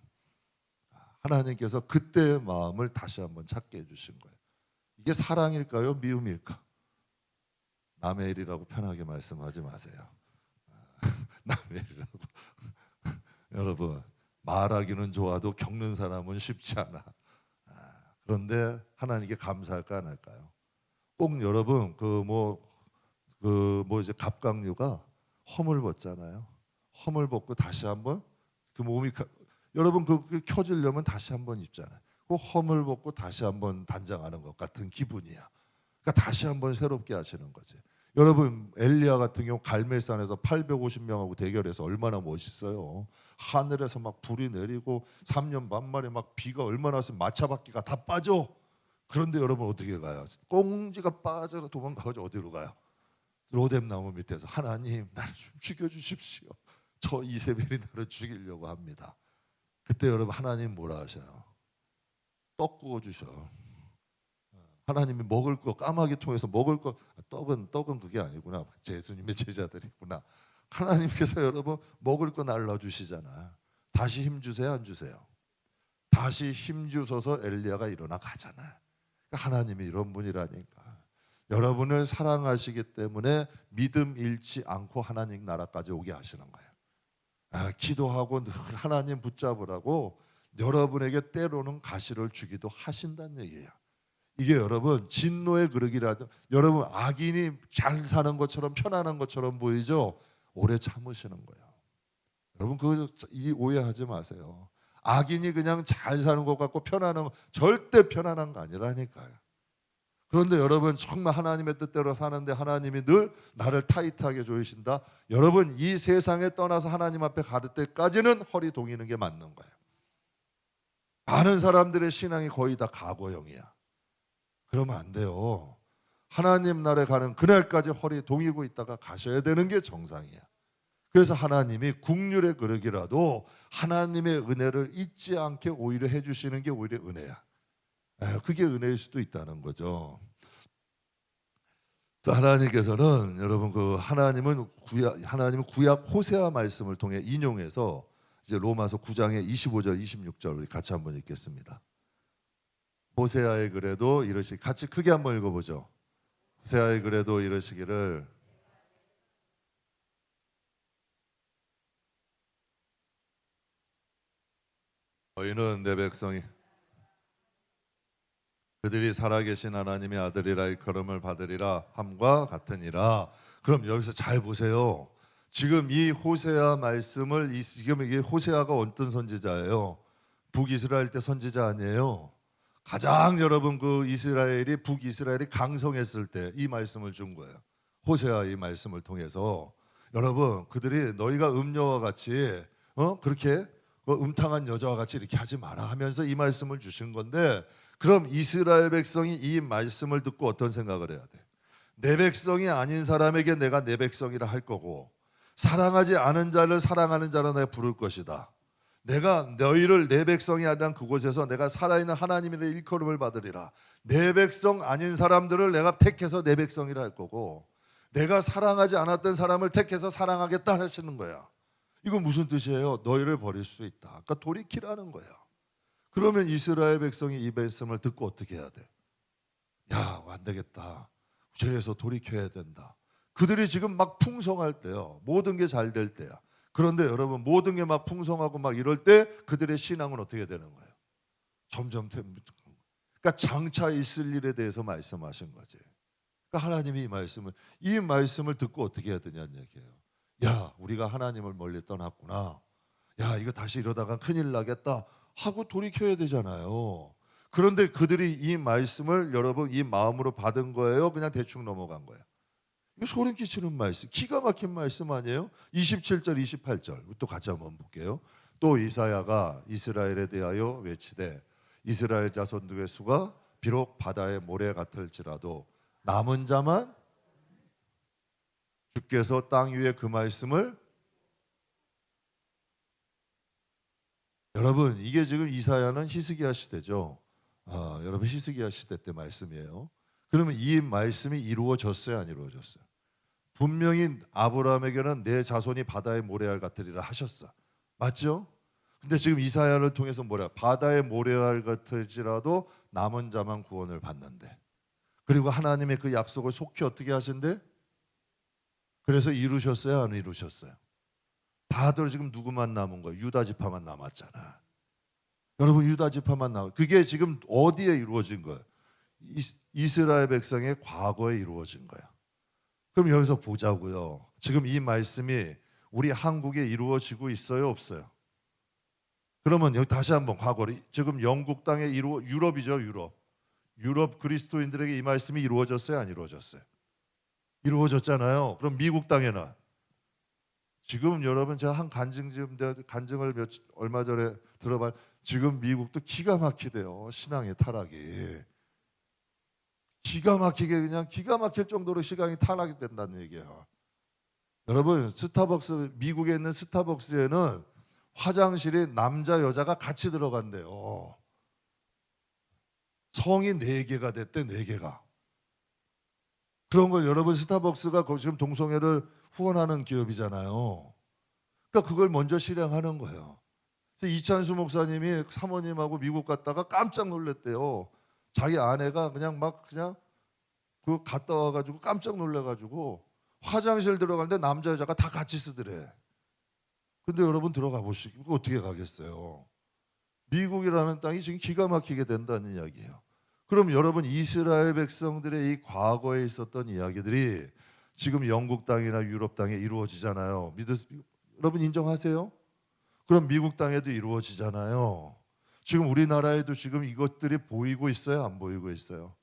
하나님께서 그때의 마음을 다시 한번 찾게 해주신 거예요. 이게 사랑일까요? 미움일까? 남의 일이라고 편하게 말씀하지 마세요. 남의 일이라고. 여러분 말하기는 좋아도 겪는 사람은 쉽지 않아. 그런데 하나님께 감사할까 안 할까요? 꼭 여러분 이제 갑각류가 험을 벗잖아요. 험을 벗고 다시 한번 그 몸이 여러분 그 켜지려면 다시 한번 입잖아요. 그 험을 벗고 다시 한번 단장하는 것 같은 기분이야. 그러니까 다시 한번 새롭게 하시는 거지. 여러분 엘리야 같은 경우 갈멜산에서 850명하고 대결해서 얼마나 멋있어요. 하늘에서 막 불이 내리고 3년 반 만에 막 비가 얼마나 왔으면 마차바퀴가 다 빠져. 그런데 여러분 어떻게 가요? 꽁지가 빠져서 도망가서 어디로 가요? 로뎀 나무 밑에서 하나님 나를 좀 죽여주십시오. 저 이세벨이 나를 죽이려고 합니다. 그때 여러분 하나님 뭐라 하셔요? 떡 구워주셔. 하나님이 먹을 거 까마귀 통해서 먹을 거 떡은 그게 아니구나. 예수님의 제자들이구나. 하나님께서 여러분 먹을 거 날라주시잖아. 다시 힘 주세요 안 주세요? 다시 힘 주셔서 엘리야가 일어나 가잖아. 그러니까 하나님이 이런 분이라니까. 여러분을 사랑하시기 때문에 믿음 잃지 않고 하나님 나라까지 오게 하시는 거예요. 기도하고 늘 하나님 붙잡으라고 여러분에게 때로는 가시를 주기도 하신다는 얘기예요. 이게 여러분 진노의 그릇이라도 여러분 악인이 잘 사는 것처럼 편안한 것처럼 보이죠? 오래 참으시는 거예요. 여러분 이 오해하지 마세요. 악인이 그냥 잘 사는 것 같고 편안한 절대 편안한 거 아니라니까요. 그런데 여러분 정말 하나님의 뜻대로 사는데 하나님이 늘 나를 타이트하게 조이신다. 여러분 이 세상에 떠나서 하나님 앞에 갈 때까지는 허리 동이는 게 맞는 거예요. 많은 사람들의 신앙이 거의 다 과거형이야. 그러면 안 돼요. 하나님 나라에 가는 그날까지 허리 동이고 있다가 가셔야 되는 게 정상이야. 그래서 하나님이 국률의 그릇이라도 하나님의 은혜를 잊지 않게 오히려 해주시는 게 오히려 은혜야. 그게 은혜일 수도 있다는 거죠. 하나님께서는 여러분 하나님은 구약 호세아 말씀을 통해 인용해서 이제 로마서 9장의 25절 26절 우리 같이 한번 읽겠습니다. 호세아의 글에도 같이 크게 한번 읽어보죠. 호세아의 글에도 이러시기를 너희는 내 백성이 그들이 살아계신 하나님의 아들이라 일컬음을 받으리라 함과 같으니라. 그럼 여기서 잘 보세요. 지금 이 호세아 말씀을 지금 이게 호세아가 어떤 선지자예요? 북이스라엘 때 선지자 아니에요? 가장 여러분 북이스라엘이 강성했을 때 이 말씀을 준 거예요. 호세아 이 말씀을 통해서 여러분 그들이 너희가 음녀와 같이 그렇게 그 음탕한 여자와 같이 이렇게 하지 마라 하면서 이 말씀을 주신 건데, 그럼 이스라엘 백성이 이 말씀을 듣고 어떤 생각을 해야 돼? 내 백성이 아닌 사람에게 내가 내 백성이라 할 거고, 사랑하지 않은 자를 사랑하는 자라 내가 부를 것이다. 내가 너희를 내 백성이 아니란 그곳에서 내가 살아있는 하나님의 일컬음을 받으리라. 내 백성 아닌 사람들을 내가 택해서 내 백성이라 할 거고, 내가 사랑하지 않았던 사람을 택해서 사랑하겠다 하시는 거야. 이건 무슨 뜻이에요? 너희를 버릴 수 있다. 그러니까 돌이키라는 거야. 그러면 이스라엘 백성이 이 말씀을 듣고 어떻게 해야 돼? 야, 안 되겠다. 죄에서 돌이켜야 된다. 그들이 지금 막 풍성할 때요. 모든 게 잘 될 때야. 그런데 여러분, 모든 게 막 풍성하고 막 이럴 때 그들의 신앙은 어떻게 되는 거예요? 점점, 그러니까 장차 있을 일에 대해서 말씀하신 거지. 그러니까 하나님이 이 말씀을 듣고 어떻게 해야 되냐는 얘기예요. 야, 우리가 하나님을 멀리 떠났구나. 야, 이거 다시 이러다가 큰일 나겠다 하고 돌이켜야 되잖아요. 그런데 그들이 이 말씀을 여러분 이 마음으로 받은 거예요? 그냥 대충 넘어간 거예요? 이거 소름 끼치는 말씀, 기가 막힌 말씀 아니에요? 27절, 28절 또 같이 한번 볼게요. 또 이사야가 이스라엘에 대하여 외치되 이스라엘 자손들의 수가 비록 바다의 모래 같을지라도 남은 자만 주께서 땅 위에 그 말씀을, 여러분 이게 지금 이사야는 히스기야 시대죠. 여러분 히스기야 시대 때 말씀이에요. 그러면 이 말씀이 이루어졌어요, 안 이루어졌어요? 분명히 아브라함에게는 내 자손이 바다의 모래알 같으리라 하셨어. 맞죠? 근데 지금 이사야를 통해서 뭐래? 바다의 모래알 같을지라도 남은 자만 구원을 받는데. 그리고 하나님의 그 약속을 속히 어떻게 하신대? 그래서 이루셨어요, 안 이루셨어요? 다들 지금 누구만 남은 거예요? 유다 지파만 남았잖아. 여러분 유다 지파만 남아. 그게 지금 어디에 이루어진 거예요? 이스라엘 백성의 과거에 이루어진 거예요. 그럼 여기서 보자고요. 지금 이 말씀이 우리 한국에 이루어지고 있어요, 없어요? 그러면 여기 다시 한번 과거를, 지금 영국 땅에 유럽이죠, 유럽 그리스도인들에게 이 말씀이 이루어졌어요, 안 이루어졌어요? 이루어졌잖아요. 그럼 미국 땅에는 지금 여러분 제가 한 간증을 얼마 전에 들어봐. 지금 미국도 기가 막히대요. 신앙의 타락이 기가 막히게, 그냥 기가 막힐 정도로 시간이 타락이 된다는 얘기예요. 여러분 스타벅스, 미국에 있는 스타벅스에는 화장실에 남자 여자가 같이 들어간대요. 성이 4개가 됐대, 4개가. 그런 걸 여러분, 스타벅스가 지금 동성애를 후원하는 기업이잖아요. 그러니까 그걸 먼저 실행하는 거예요. 그래서 이찬수 목사님이 사모님하고 미국 갔다가 깜짝 놀랐대요. 자기 아내가 그냥 그 갔다 와가지고 깜짝 놀래가지고 화장실 들어가는데 남자 여자가 다 같이 쓰더래. 근데 여러분 들어가 보시고 어떻게 가겠어요? 미국이라는 땅이 지금 기가 막히게 된다는 이야기예요. 그럼 여러분 이스라엘 백성들의 이 과거에 있었던 이야기들이 지금 영국 땅이나 유럽 땅에 이루어지잖아요. 여러분 인정하세요? 그럼 미국 땅에도 이루어지잖아요. 지금 우리나라에도 지금 이것들이 보이고 있어요, 안 보이고 있어요?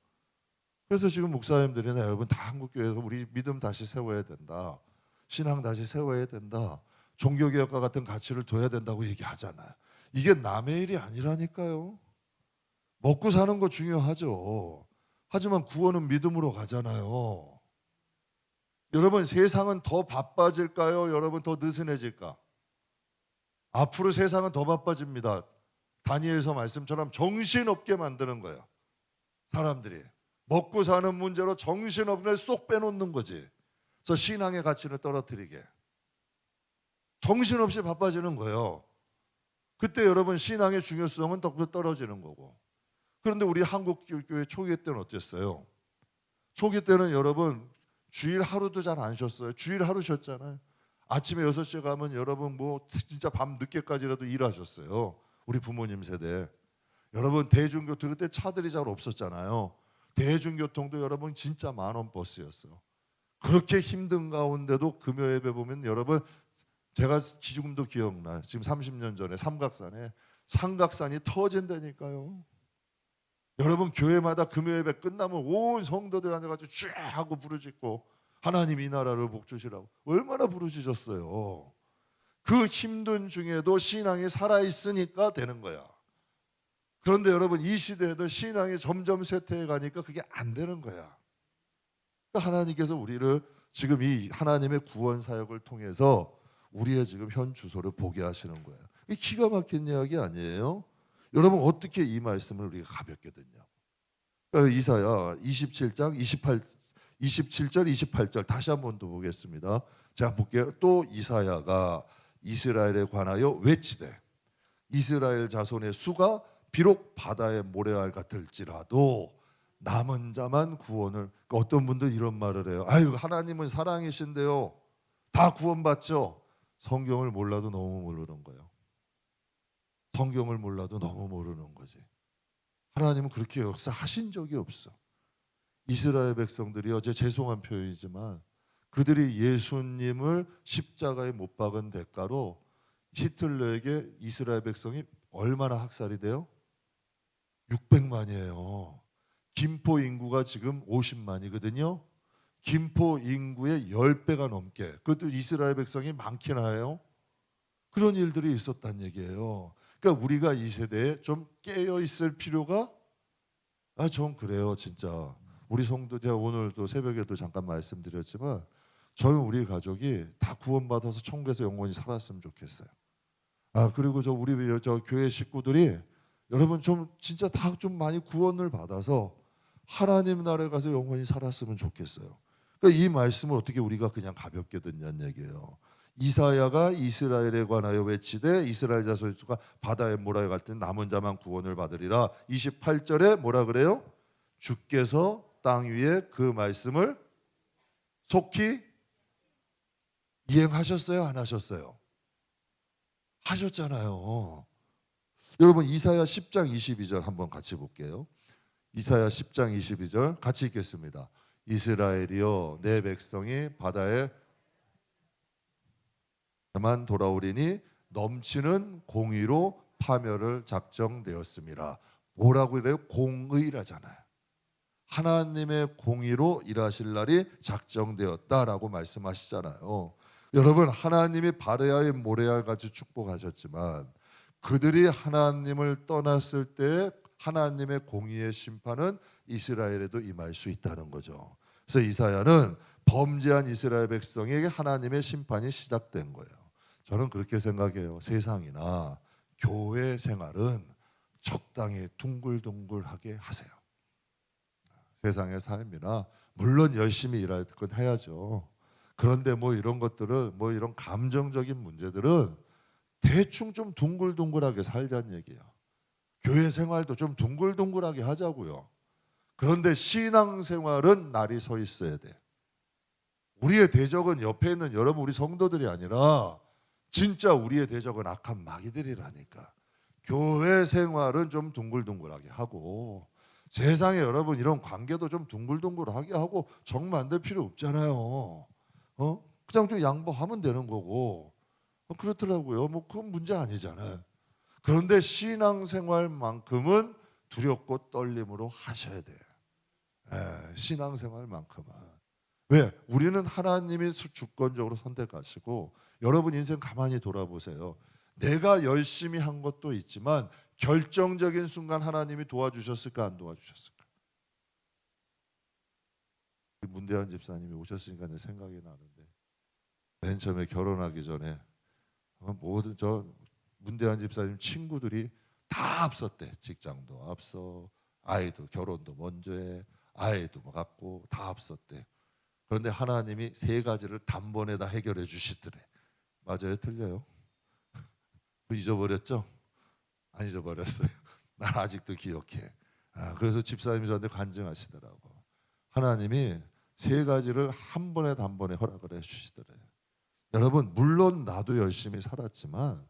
그래서 지금 목사님들이나 여러분 다 한국교회에서 우리 믿음 다시 세워야 된다, 신앙 다시 세워야 된다, 종교개혁과 같은 가치를 둬야 된다고 얘기하잖아요. 이게 남의 일이 아니라니까요. 먹고 사는 거 중요하죠. 하지만 구원은 믿음으로 가잖아요. 여러분 세상은 더 바빠질까요? 여러분 더 느슨해질까? 앞으로 세상은 더 바빠집니다. 다니엘서 말씀처럼 정신없게 만드는 거예요. 사람들이 먹고 사는 문제로 정신없게 쏙 빼놓는 거지. 그래서 신앙의 가치를 떨어뜨리게 정신없이 바빠지는 거예요. 그때 여러분 신앙의 중요성은 더 떨어지는 거고. 그런데 우리 한국교회 초기 때는 어땠어요? 초기 때는 여러분 주일 하루도 잘 안 쉬었어요. 주일 하루 쉬었잖아요. 아침에 6시에 가면 여러분 뭐 진짜 밤 늦게까지라도 일하셨어요. 우리 부모님 세대. 여러분 대중교통, 그때 차들이 잘 없었잖아요. 대중교통도 여러분 진짜 만원 버스였어요. 그렇게 힘든 가운데도 금요 예배 보면 여러분, 제가 지금도 기억나요. 지금 30년 전에 삼각산이 터진다니까요. 여러분 교회마다 금요 예배 끝나면 온 성도들 앉아가지고 쫙 하고 부르짖고 하나님 이 나라를 복주시라고 얼마나 부르짖었어요. 그 힘든 중에도 신앙이 살아있으니까 되는 거야. 그런데 여러분, 이 시대에도 신앙이 점점 쇠퇴해 가니까 그게 안 되는 거야. 그러니까 하나님께서 우리를 지금 이 하나님의 구원 사역을 통해서 우리의 지금 현 주소를 보게 하시는 거예요. 이 기가 막힌 이야기 아니에요? 여러분, 어떻게 이 말씀을 우리가 가볍게 듣냐? 그러니까 이사야 27장 27절 28절 다시 한번 더 보겠습니다. 제가 볼게요. 또 이사야가 이스라엘에 관하여 외치되 이스라엘 자손의 수가 비록 바다의 모래알 같을지라도 남은 자만 구원을. 그러니까 어떤 분들 이런 말을 해요. 아유, 하나님은 사랑이신데요, 다 구원받죠. 성경을 몰라도 너무 모르는 거예요. 성경을 몰라도 너무 모르는 거지. 하나님은 그렇게 역사하신 적이 없어. 이스라엘 백성들이 어제 죄송한 표현이지만 그들이 예수님을 십자가에 못 박은 대가로 히틀러에게 이스라엘 백성이 얼마나 학살이 돼요? 600만이에요. 김포 인구가 지금 50만이거든요. 김포 인구의 10배가 넘게, 그것도 이스라엘 백성이 많긴 해요. 그런 일들이 있었단 얘기예요. 그러니까 우리가 이 세대에 좀 깨어 있을 필요가, 전 그래요, 진짜. 우리 성도, 제가 오늘도 새벽에도 잠깐 말씀드렸지만 저는 우리 가족이 다 구원받아서 천국에서 영원히 살았으면 좋겠어요. 그리고 우리 교회 식구들이 여러분 좀 진짜 다 좀 많이 구원을 받아서 하나님 나라에 가서 영원히 살았으면 좋겠어요. 그러니까 이 말씀을 어떻게 우리가 그냥 가볍게 듣냐는 얘기예요. 이사야가 이스라엘에 관하여 외치되 이스라엘 자손의 수가 바다에 몰아여 갈 때 남은 자만 구원을 받으리라. 28절에 뭐라 그래요? 주께서 땅 위에 그 말씀을 속히 이행하셨어요? 안 하셨어요? 하셨잖아요. 여러분, 이사야 10장 22절 한번 같이 볼게요. 이사야 10장 22절 같이 읽겠습니다. 이스라엘이여, 내 백성이 바다에만 돌아오리니 넘치는 공의로 파멸을 작정되었습니다. 뭐라고 이래요? 공의라잖아요. 하나님의 공의로 일하실 날이 작정되었다라고 말씀하시잖아요. 여러분, 하나님이 바다의 모래알 같이 축복하셨지만 그들이 하나님을 떠났을 때 하나님의 공의의 심판은 이스라엘에도 임할 수 있다는 거죠. 그래서 이사야는 범죄한 이스라엘 백성에게 하나님의 심판이 시작된 거예요. 저는 그렇게 생각해요. 세상이나 교회 생활은 적당히 둥글둥글하게 하세요. 세상의 삶이나 물론 열심히 일할 건 해야죠. 그런데 이런 것들은 이런 감정적인 문제들은 대충 좀 둥글둥글하게 살자는 얘기예요. 교회 생활도 좀 둥글둥글하게 하자고요. 그런데 신앙생활은 날이 서 있어야 돼. 우리의 대적은 옆에 있는 여러분 우리 성도들이 아니라 진짜 우리의 대적은 악한 마귀들이라니까. 교회 생활은 좀 둥글둥글하게 하고 세상에 여러분 이런 관계도 좀 둥글둥글하게 하고 정 만들 필요 없잖아요. 그냥 좀 양보하면 되는 거고. 그렇더라고요. 그건 문제 아니잖아요. 그런데 신앙생활만큼은 두렵고 떨림으로 하셔야 돼요. 신앙생활만큼은. 왜? 우리는 하나님이 주권적으로 선택하시고 여러분 인생 가만히 돌아보세요. 내가 열심히 한 것도 있지만 결정적인 순간 하나님이 도와주셨을까 안 도와주셨을까? 문대한 집사님이 오셨으니까 내 생각이 나는데 맨 처음에 결혼하기 전에 모든 문대한 집사님 친구들이 다 앞섰대. 직장도 앞서, 아이도 결혼도 먼저 해, 아이도 갖고 다 앞섰대. 그런데 하나님이 세 가지를 단번에 다 해결해 주시더래. 맞아요? 틀려요? 잊어버렸죠? 안 잊어버렸어요. 난 아직도 기억해. 그래서 집사님이 저한테 간증하시더라고. 하나님이 세 가지를 한 번에 단번에 허락을 해주시더래요. 여러분 물론 나도 열심히 살았지만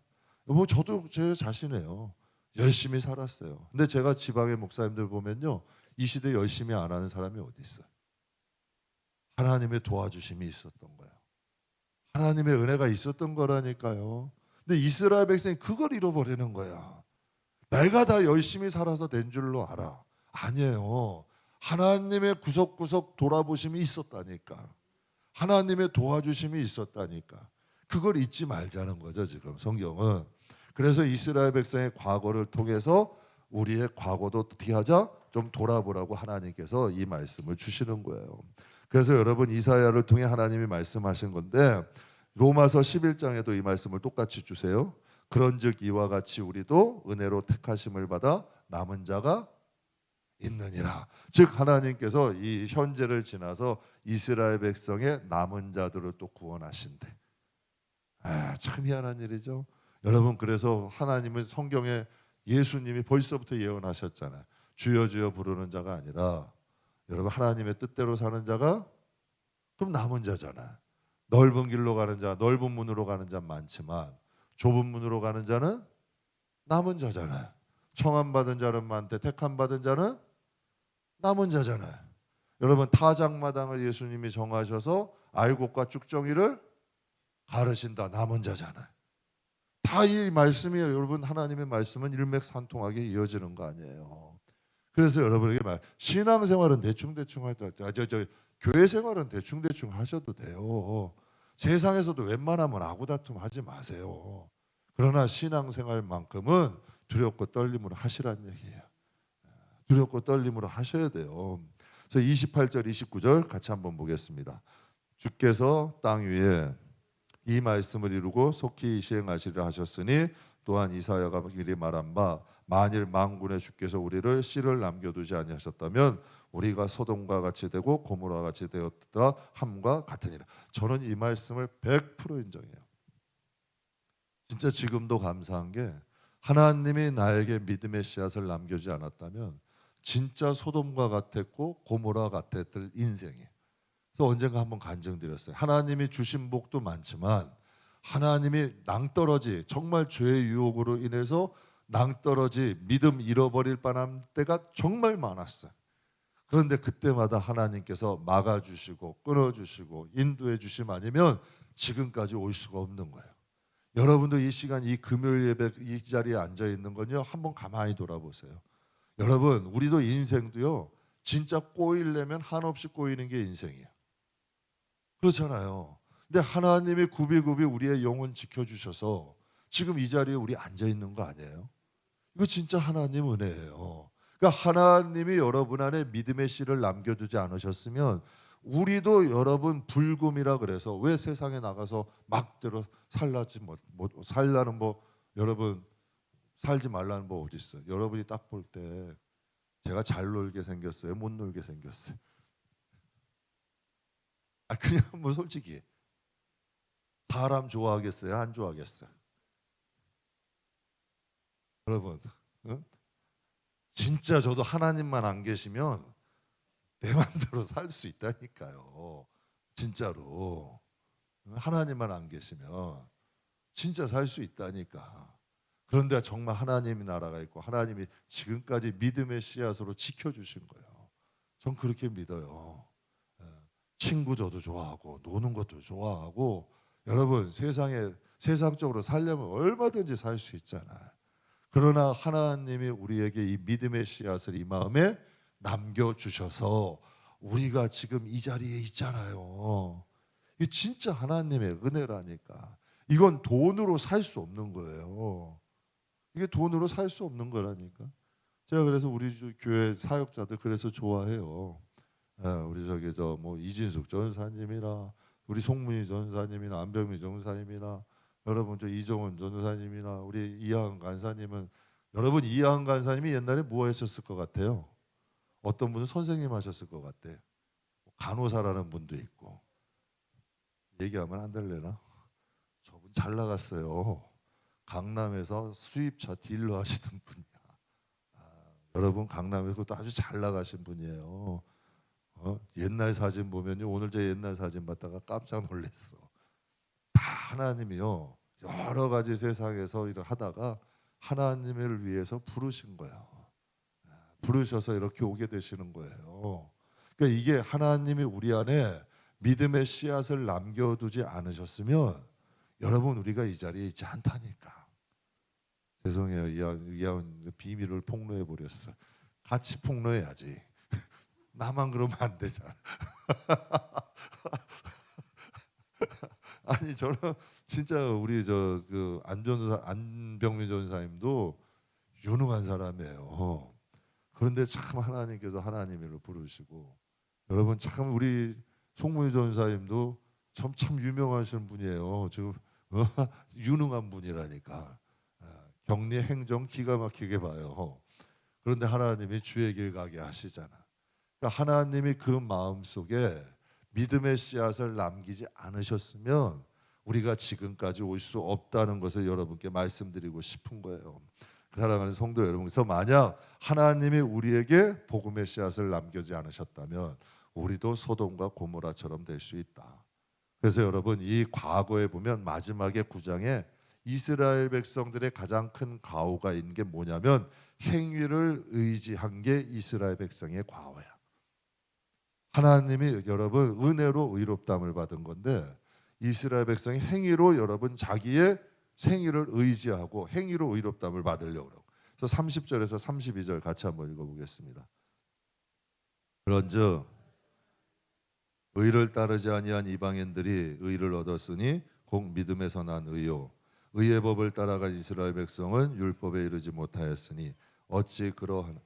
저도 제 자신이에요. 열심히 살았어요. 근데 제가 지방의 목사님들 보면요, 이 시대에 열심히 안 하는 사람이 어디 있어요? 하나님의 도와주심이 있었던 거예요. 하나님의 은혜가 있었던 거라니까요. 근데 이스라엘 백성이 그걸 잃어버리는 거야. 내가 다 열심히 살아서 된 줄로 알아. 아니에요. 하나님의 구석구석 돌아보심이 있었다니까. 하나님의 도와주심이 있었다니까. 그걸 잊지 말자는 거죠, 지금 성경은. 그래서 이스라엘 백성의 과거를 통해서 우리의 과거도 어떻게 하자? 좀 돌아보라고 하나님께서 이 말씀을 주시는 거예요. 그래서 여러분 이사야를 통해 하나님이 말씀하신 건데 로마서 11장에도 이 말씀을 똑같이 주세요. 그런즉 이와 같이 우리도 은혜로 택하심을 받아 남은 자가 있느니라. 즉 하나님께서 이 현재를 지나서 이스라엘 백성의 남은 자들을 또 구원하신대. 참 희한한 일이죠. 여러분 그래서 하나님은 성경에 예수님이 벌써부터 예언하셨잖아요. 주여 주여 부르는 자가 아니라 여러분 하나님의 뜻대로 사는 자가 그럼 남은 자잖아요. 넓은 길로 가는 자, 넓은 문으로 가는 자 많지만 좁은 문으로 가는 자는 남은 자잖아요. 청함 받은 자는 많대 택함 받은 자는 남은 자잖아요. 여러분 타작마당을 예수님이 정하셔서 알곡과 쭉정이를 가르신다. 남은 자잖아요. 다 이 말씀이에요. 여러분 하나님의 말씀은 일맥상통하게 이어지는 거 아니에요. 그래서 여러분에게 신앙생활은 대충대충 하셔도 교회 생활은 대충대충 하셔도 돼요. 세상에서도 웬만하면 아구다툼 하지 마세요. 그러나 신앙생활만큼은 두렵고 떨림으로 하시라는 얘기예요. 두렵고 떨림으로 하셔야 돼요. 그래서 28절 29절 같이 한번 보겠습니다. 주께서 땅 위에 이 말씀을 이루고 속히 시행하시리라 하셨으니 또한 이사야가 미리 말한 바 만일 만군의 주께서 우리를 씨를 남겨두지 아니하셨다면 우리가 소돔과 같이 되고 고모라와 같이 되었더라 함과 같으니라. 저는 이 말씀을 100% 인정해요. 진짜 지금도 감사한 게 하나님이 나에게 믿음의 씨앗을 남겨주지 않았다면 진짜 소돔과 같았고 고모라 같았을 인생이에요. 그래서 언젠가 한번 간증드렸어요. 하나님이 주신 복도 많지만 하나님이 낭떠러지 정말 죄의 유혹으로 인해서 낭떠러지 믿음 잃어버릴 뻔한 때가 정말 많았어요. 그런데 그때마다 하나님께서 막아주시고 끊어주시고 인도해 주심 아니면 지금까지 올 수가 없는 거예요. 여러분도 이 시간 이 금요일 예배 이 자리에 앉아 있는 건요 한번 가만히 돌아보세요. 여러분 우리도 인생도요 진짜 꼬이려면 한없이 꼬이는 게 인생이에요. 그렇잖아요. 근데 하나님이 굽이굽이 우리의 영혼 지켜주셔서 지금 이 자리에 우리 앉아 있는 거 아니에요? 이거 진짜 하나님 은혜예요. 그러니까 하나님이 여러분 안에 믿음의 씨를 남겨두지 않으셨으면 우리도 여러분 불금이라 그래서 왜 세상에 나가서 막대로 살라지 살라는 여러분 살지 말라는 법 어디 있어요? 여러분이 딱 볼 때 제가 잘 놀게 생겼어요? 못 놀게 생겼어요? 그냥 솔직히 사람 좋아하겠어요? 안 좋아하겠어요? 여러분 진짜 저도 하나님만 안 계시면 내 마음대로 살 수 있다니까요. 진짜로 하나님만 안 계시면 진짜 살 수 있다니까. 그런데 정말 하나님의 나라가 있고 하나님이 지금까지 믿음의 씨앗으로 지켜주신 거예요. 전 그렇게 믿어요. 친구 저도 좋아하고 노는 것도 좋아하고 여러분 세상적으로 살려면 얼마든지 살 수 있잖아요. 그러나 하나님이 우리에게 이 믿음의 씨앗을 이 마음에 남겨주셔서 우리가 지금 이 자리에 있잖아요. 이게 진짜 하나님의 은혜라니까. 이건 돈으로 살 수 없는 거예요. 이게 돈으로 살 수 없는 거라니까. 제가 그래서 우리 교회 사역자들 그래서 좋아해요. 우리 이진숙 전사님이나 우리 송문희 전사님이나 안병미 전사님이나 여러분 이정원 전사님이나 우리 이하은 간사님은 여러분 이하은 간사님이 옛날에 뭐 했었을 것 같아요? 어떤 분은 선생님 하셨을 것 같아. 간호사라는 분도 있고. 얘기하면 안 될래나? 저분 잘 나갔어요. 강남에서 수입차 딜러 하시던 분이야. 여러분 강남에서도 아주 잘 나가신 분이에요. 옛날 사진 보면요. 오늘 제 옛날 사진 봤다가 깜짝 놀랐어. 다 하나님이요. 여러 가지 세상에서 일을 하다가 하나님을 위해서 부르신 거예요. 부르셔서 이렇게 오게 되시는 거예요. 그러니까 이게 하나님이 우리 안에 믿음의 씨앗을 남겨두지 않으셨으면 여러분 우리가 이 자리에 있지 않다니까. 죄송해요. 이하은 비밀을 폭로해 버렸어. 같이 폭로해야지. 나만 그러면 안 되잖아. 아니 저는 진짜 우리 저 그 안병민 전사님도 유능한 사람이에요. 그런데 참 하나님께서 하나님을 부르시고 여러분 참 우리 송무희 전사님도 참 유명하신 분이에요. 지금 유능한 분이라니까. 격리 행정 기가 막히게 봐요. 그런데 하나님이 주의 길 가게 하시잖아. 그러니까 하나님이 그 마음 속에 믿음의 씨앗을 남기지 않으셨으면 우리가 지금까지 올 수 없다는 것을 여러분께 말씀드리고 싶은 거예요. 사랑하는 성도 여러분, 그래서 만약 하나님이 우리에게 복음의 씨앗을 남겨지 않으셨다면 우리도 소돔과 고모라처럼 될 수 있다. 그래서 여러분 이 과거에 보면 마지막에 9장에 이스라엘 백성들의 가장 큰 과오가 있는 게 뭐냐면 행위를 의지한 게 이스라엘 백성의 과오야. 하나님이 여러분 은혜로 의롭다함을 받은 건데 이스라엘 백성이 행위로 여러분 자기의 생위를 의지하고 행위로 의롭다함을 받으려고 그러고. 그래서 30절에서 32절 같이 한번 읽어보겠습니다. 그런즉 의를 따르지 아니한 이방인들이 의를 얻었으니 곧 믿음에서 난 의요 의의 법을 따라간 이스라엘 백성은 율법에 이르지 못하였으니 어찌 그러하나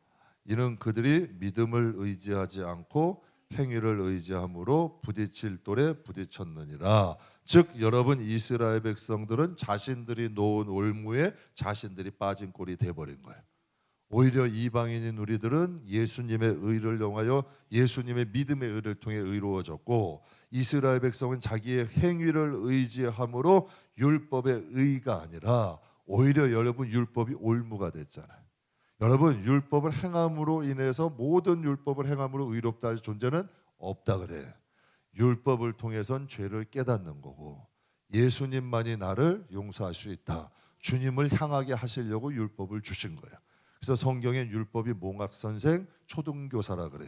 이는 그들이 믿음을 의지하지 않고 행위를 의지함으로 부딪힐 돌에 부딪혔느니라. 즉 여러분 이스라엘 백성들은 자신들이 놓은 올무에 자신들이 빠진 꼴이 돼버린 거예요. 오히려 이방인인 우리들은 예수님의 의를 통하여 예수님의 믿음의 의를 통해 의로워졌고 이스라엘 백성은 자기의 행위를 의지함으로 율법의 의가 아니라 오히려 여러분 율법이 올무가 됐잖아요. 여러분 율법을 행함으로 인해서 모든 율법을 행함으로 의롭다 할 존재는 없다 그래. 율법을 통해선 죄를 깨닫는 거고 예수님만이 나를 용서할 수 있다. 주님을 향하게 하시려고 율법을 주신 거예요. 그래서 성경엔 율법이 몽학선생 초등교사라 그래.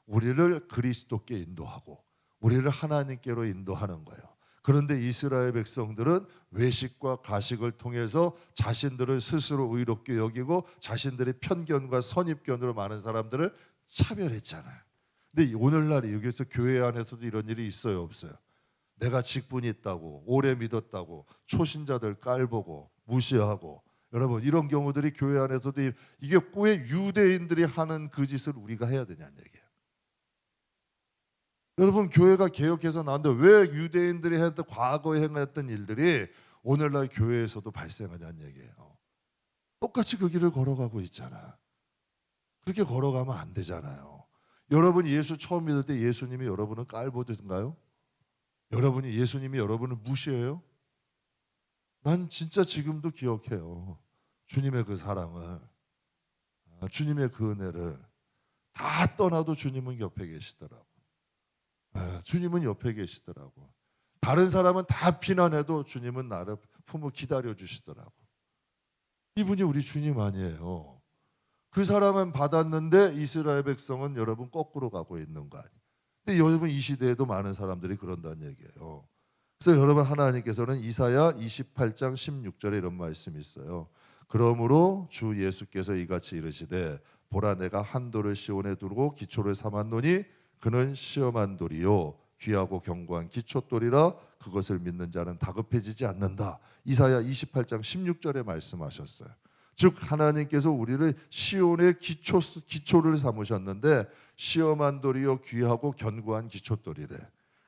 우리를 그리스도께 인도하고 우리를 하나님께로 인도하는 거예요. 그런데 이스라엘 백성들은 외식과 가식을 통해서 자신들을 스스로 의롭게 여기고 자신들의 편견과 선입견으로 많은 사람들을 차별했잖아요. 근데 오늘날 여기서 교회 안에서도 이런 일이 있어요, 없어요? 내가 직분이 있다고 오래 믿었다고 초신자들 깔보고 무시하고 여러분 이런 경우들이 교회 안에서도 이게 왜 유대인들이 하는 그 짓을 우리가 해야 되냐는 얘기예요. 여러분 교회가 개혁해서 나왔는데 왜 유대인들이 했던 과거에 행했던 일들이 오늘날 교회에서도 발생하냐는 얘기예요. 똑같이 그 길을 걸어가고 있잖아. 그렇게 걸어가면 안 되잖아요. 여러분이 예수 처음 믿을 때 예수님이 여러분을 깔보던가요? 여러분이 예수님이 여러분을 무시해요? 난 진짜 지금도 기억해요. 주님의 그 사랑을, 주님의 그 은혜를 다 떠나도 주님은 옆에 계시더라고. 주님은 옆에 계시더라고. 다른 사람은 다 비난해도 주님은 나를 품어 기다려 주시더라고. 이분이 우리 주님 아니에요. 그 사랑은 받았는데 이스라엘 백성은 여러분 거꾸로 가고 있는 거 아니에요. 근데 여러분 이 시대에도 많은 사람들이 그런다는 얘기예요. 그래서 여러분 하나님께서는 이사야 28장 16절에 이런 말씀이 있어요. 그러므로 주 예수께서 이같이 이르시되 보라 내가 한 돌을 시온에 두르고 기초를 삼았노니 그는 시험한 돌이요 귀하고 견고한 기초돌이라 그것을 믿는 자는 다급해지지 않는다. 이사야 28장 16절에 말씀하셨어요. 즉 하나님께서 우리를 시온의 기초를 삼으셨는데 시험한 돌이요 귀하고 견고한 기초돌이래.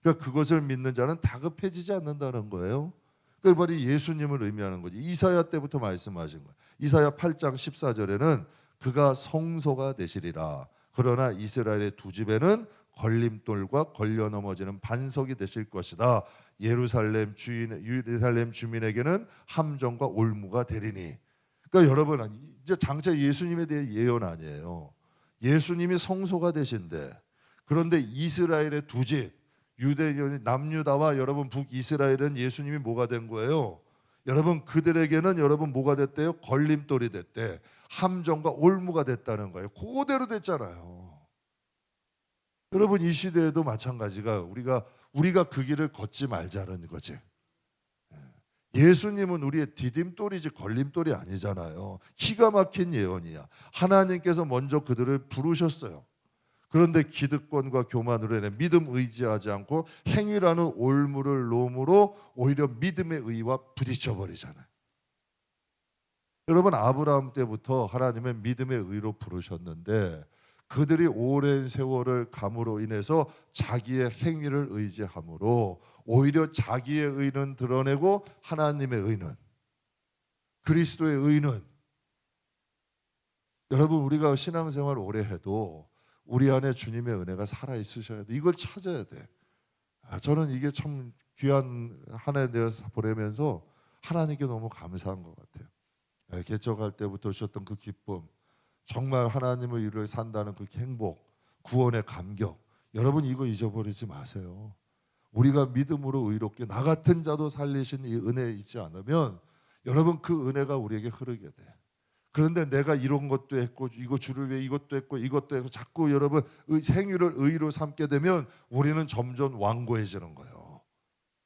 그러니까 그것을 믿는 자는 다급해지지 않는다는 거예요. 그러니까 바로 예수님을 의미하는 거지. 이사야 때부터 말씀하신 거예요. 이사야 8장 14절에는 그가 성소가 되시리라. 그러나 이스라엘의 두 집에는 걸림돌과 걸려 넘어지는 반석이 되실 것이다. 예루살렘 주민에게는 함정과 올무가 되리니. 그러니까 여러분 이제 장차 예수님에 대해 예언 아니에요. 예수님이 성소가 되신데 그런데 이스라엘의 두 집 유대 남유다와 여러분 북이스라엘은 예수님이 뭐가 된 거예요? 여러분 그들에게는 여러분 뭐가 됐대요? 걸림돌이 됐대. 함정과 올무가 됐다는 거예요. 그대로 됐잖아요. 여러분 이 시대에도 마찬가지가 우리가 그 길을 걷지 말자는 거지. 예수님은 우리의 디딤돌이지 걸림돌이 아니잖아요. 기가 막힌 예언이야. 하나님께서 먼저 그들을 부르셨어요. 그런데 기득권과 교만으로 인해 믿음 의지하지 않고 행위라는 올무를 놓음으로 오히려 믿음의 의와 부딪혀 버리잖아요. 여러분, 아브라함 때부터 하나님의 믿음의 의로 부르셨는데 그들이 오랜 세월을 감으로 인해서 자기의 행위를 의지함으로 오히려 자기의 의는 드러내고 하나님의 의는, 그리스도의 의는, 여러분, 우리가 신앙생활 오래 해도 우리 안에 주님의 은혜가 살아 있으셔야 돼. 이걸 찾아야 돼. 저는 이게 참 귀한 한 해 되어서 보내면서 하나님께 너무 감사한 것 같아요. 개척할 때부터 주셨던 그 기쁨, 정말 하나님의 일을 산다는 그 행복, 구원의 감격, 여러분 이거 잊어버리지 마세요. 우리가 믿음으로 의롭게 나 같은 자도 살리신 이 은혜에 있지 않으면 여러분 그 은혜가 우리에게 흐르게 돼. 그런데 내가 이런 것도 했고 이거 주를 위해 이것도 했고 이것도 했고 자꾸 여러분 행위를 의로 삼게 되면 우리는 점점 완고해지는 거예요.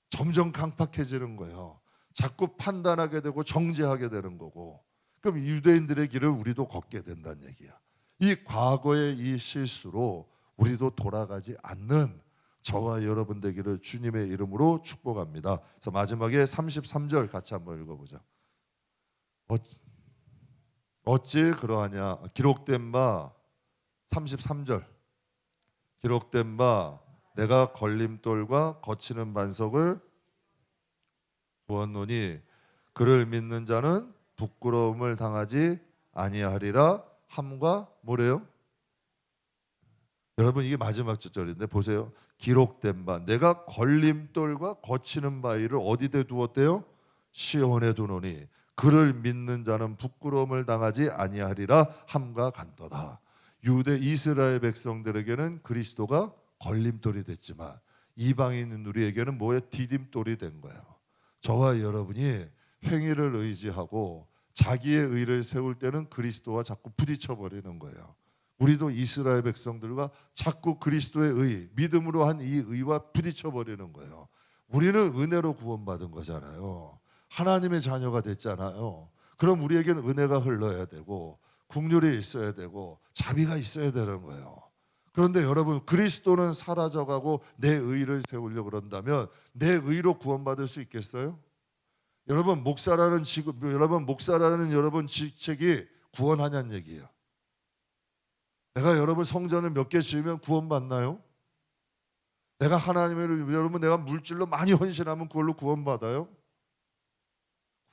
점점 강팍해지는 거예요. 자꾸 판단하게 되고 정죄하게 되는 거고, 그럼 유대인들의 길을 우리도 걷게 된다는 얘기야. 이 과거의 이 실수로 우리도 돌아가지 않는 저와 여러분 되기를 주님의 이름으로 축복합니다. 그래서 마지막에 33절 같이 한번 읽어보자. 어찌 그러하냐. 기록된 바 33절 기록된 바 내가 걸림돌과 거치는 반석을 부었노니 그를 믿는 자는 부끄러움을 당하지 아니하리라 함과 뭐래요? 여러분 이게 마지막 절인데 보세요. 기록된 바 내가 걸림돌과 거치는 바위를 어디에 두었대요? 시온에 두노니 그를 믿는 자는 부끄러움을 당하지 아니하리라 함과 같도다. 유대 이스라엘 백성들에게는 그리스도가 걸림돌이 됐지만 이방인 우리에게는 뭐에 디딤돌이 된 거예요. 저와 여러분이 행위를 의지하고 자기의 의를 세울 때는 그리스도와 자꾸 부딪혀 버리는 거예요. 우리도 이스라엘 백성들과 자꾸 그리스도의 의, 믿음으로 한 이 의와 부딪혀 버리는 거예요. 우리는 은혜로 구원받은 거잖아요. 하나님의 자녀가 됐잖아요. 그럼 우리에게는 은혜가 흘러야 되고 긍휼이 있어야 되고 자비가 있어야 되는 거예요. 그런데 여러분 그리스도는 사라져가고 내 의를 세우려고 그런다면 내 의로 구원받을 수 있겠어요? 여러분 목사라는 여러분 직책이 구원하냐는 얘기예요. 내가 여러분 성전을 몇 개 지으면 구원받나요? 내가 하나님을 여러분 내가 물질로 많이 헌신하면 그걸로 구원받아요?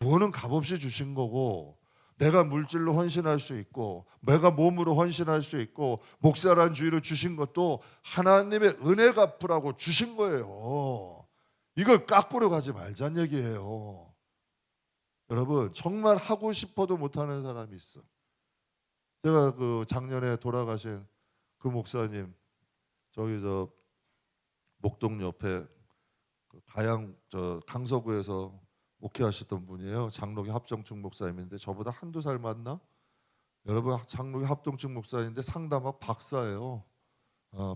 구원은 값없이 주신 거고 내가 물질로 헌신할 수 있고 내가 몸으로 헌신할 수 있고 목사란 주의를 주신 것도 하나님의 은혜 갚으라고 주신 거예요. 이걸 깎으려 가지 말자는 얘기예요. 여러분 정말 하고 싶어도 못하는 사람이 있어. 제가 그 작년에 돌아가신 그 목사님 저기 저 목동 옆에 그 가양 저 강서구에서 목회하셨던 분이에요. 장로교 합정충 목사님인데 저보다 한두 살 많나? 여러분 장로교 합정충 목사님인데 상담학 박사예요.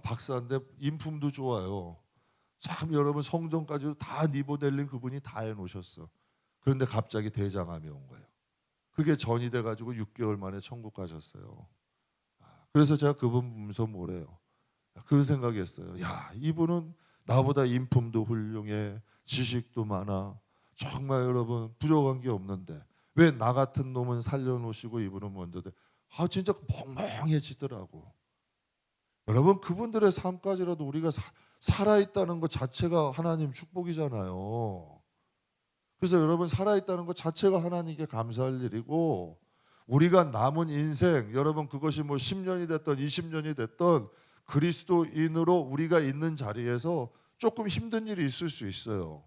박사인데 인품도 좋아요. 참 여러분 성전까지도 다 니보델링 그분이 다 해놓으셨어. 그런데 갑자기 대장암이 온 거예요. 그게 전이 돼가지고 6개월 만에 천국 가셨어요. 그래서 제가 그분 보면서 뭐래요? 그런 생각했어요. 야, 이분은 나보다 인품도 훌륭해, 지식도 많아. 정말 여러분 부족한 게 없는데 왜 나 같은 놈은 살려놓으시고 이분은 먼저 돼? 진짜 멍멍해지더라고. 여러분 그분들의 삶까지라도 우리가 살아있다는 것 자체가 하나님 축복이잖아요. 그래서 여러분 살아있다는 것 자체가 하나님께 감사할 일이고 우리가 남은 인생 여러분 그것이 뭐 10년이 됐던 20년이 됐던 그리스도인으로 우리가 있는 자리에서 조금 힘든 일이 있을 수 있어요.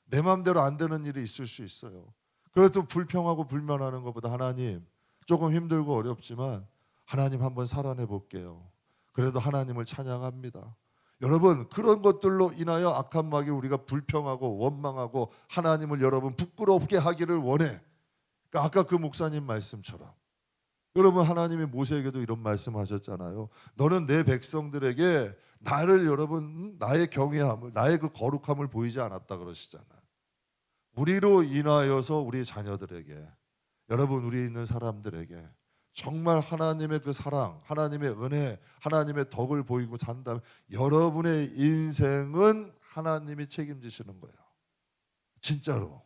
내 마음대로 안 되는 일이 있을 수 있어요. 그래도 불평하고 불만하는 것보다 하나님 조금 힘들고 어렵지만 하나님 한번 살아내 볼게요. 그래도 하나님을 찬양합니다. 여러분 그런 것들로 인하여 악한 마귀 우리가 불평하고 원망하고 하나님을 여러분 부끄럽게 하기를 원해. 그러니까 아까 그 목사님 말씀처럼 여러분 하나님이 모세에게도 이런 말씀하셨잖아요. 너는 내 백성들에게 나를 여러분 나의 경외함을 나의 그 거룩함을 보이지 않았다 그러시잖아요. 우리로 인하여서 우리 자녀들에게 여러분 우리 있는 사람들에게 정말 하나님의 그 사랑, 하나님의 은혜, 하나님의 덕을 보이고 산다면 여러분의 인생은 하나님이 책임지시는 거예요. 진짜로.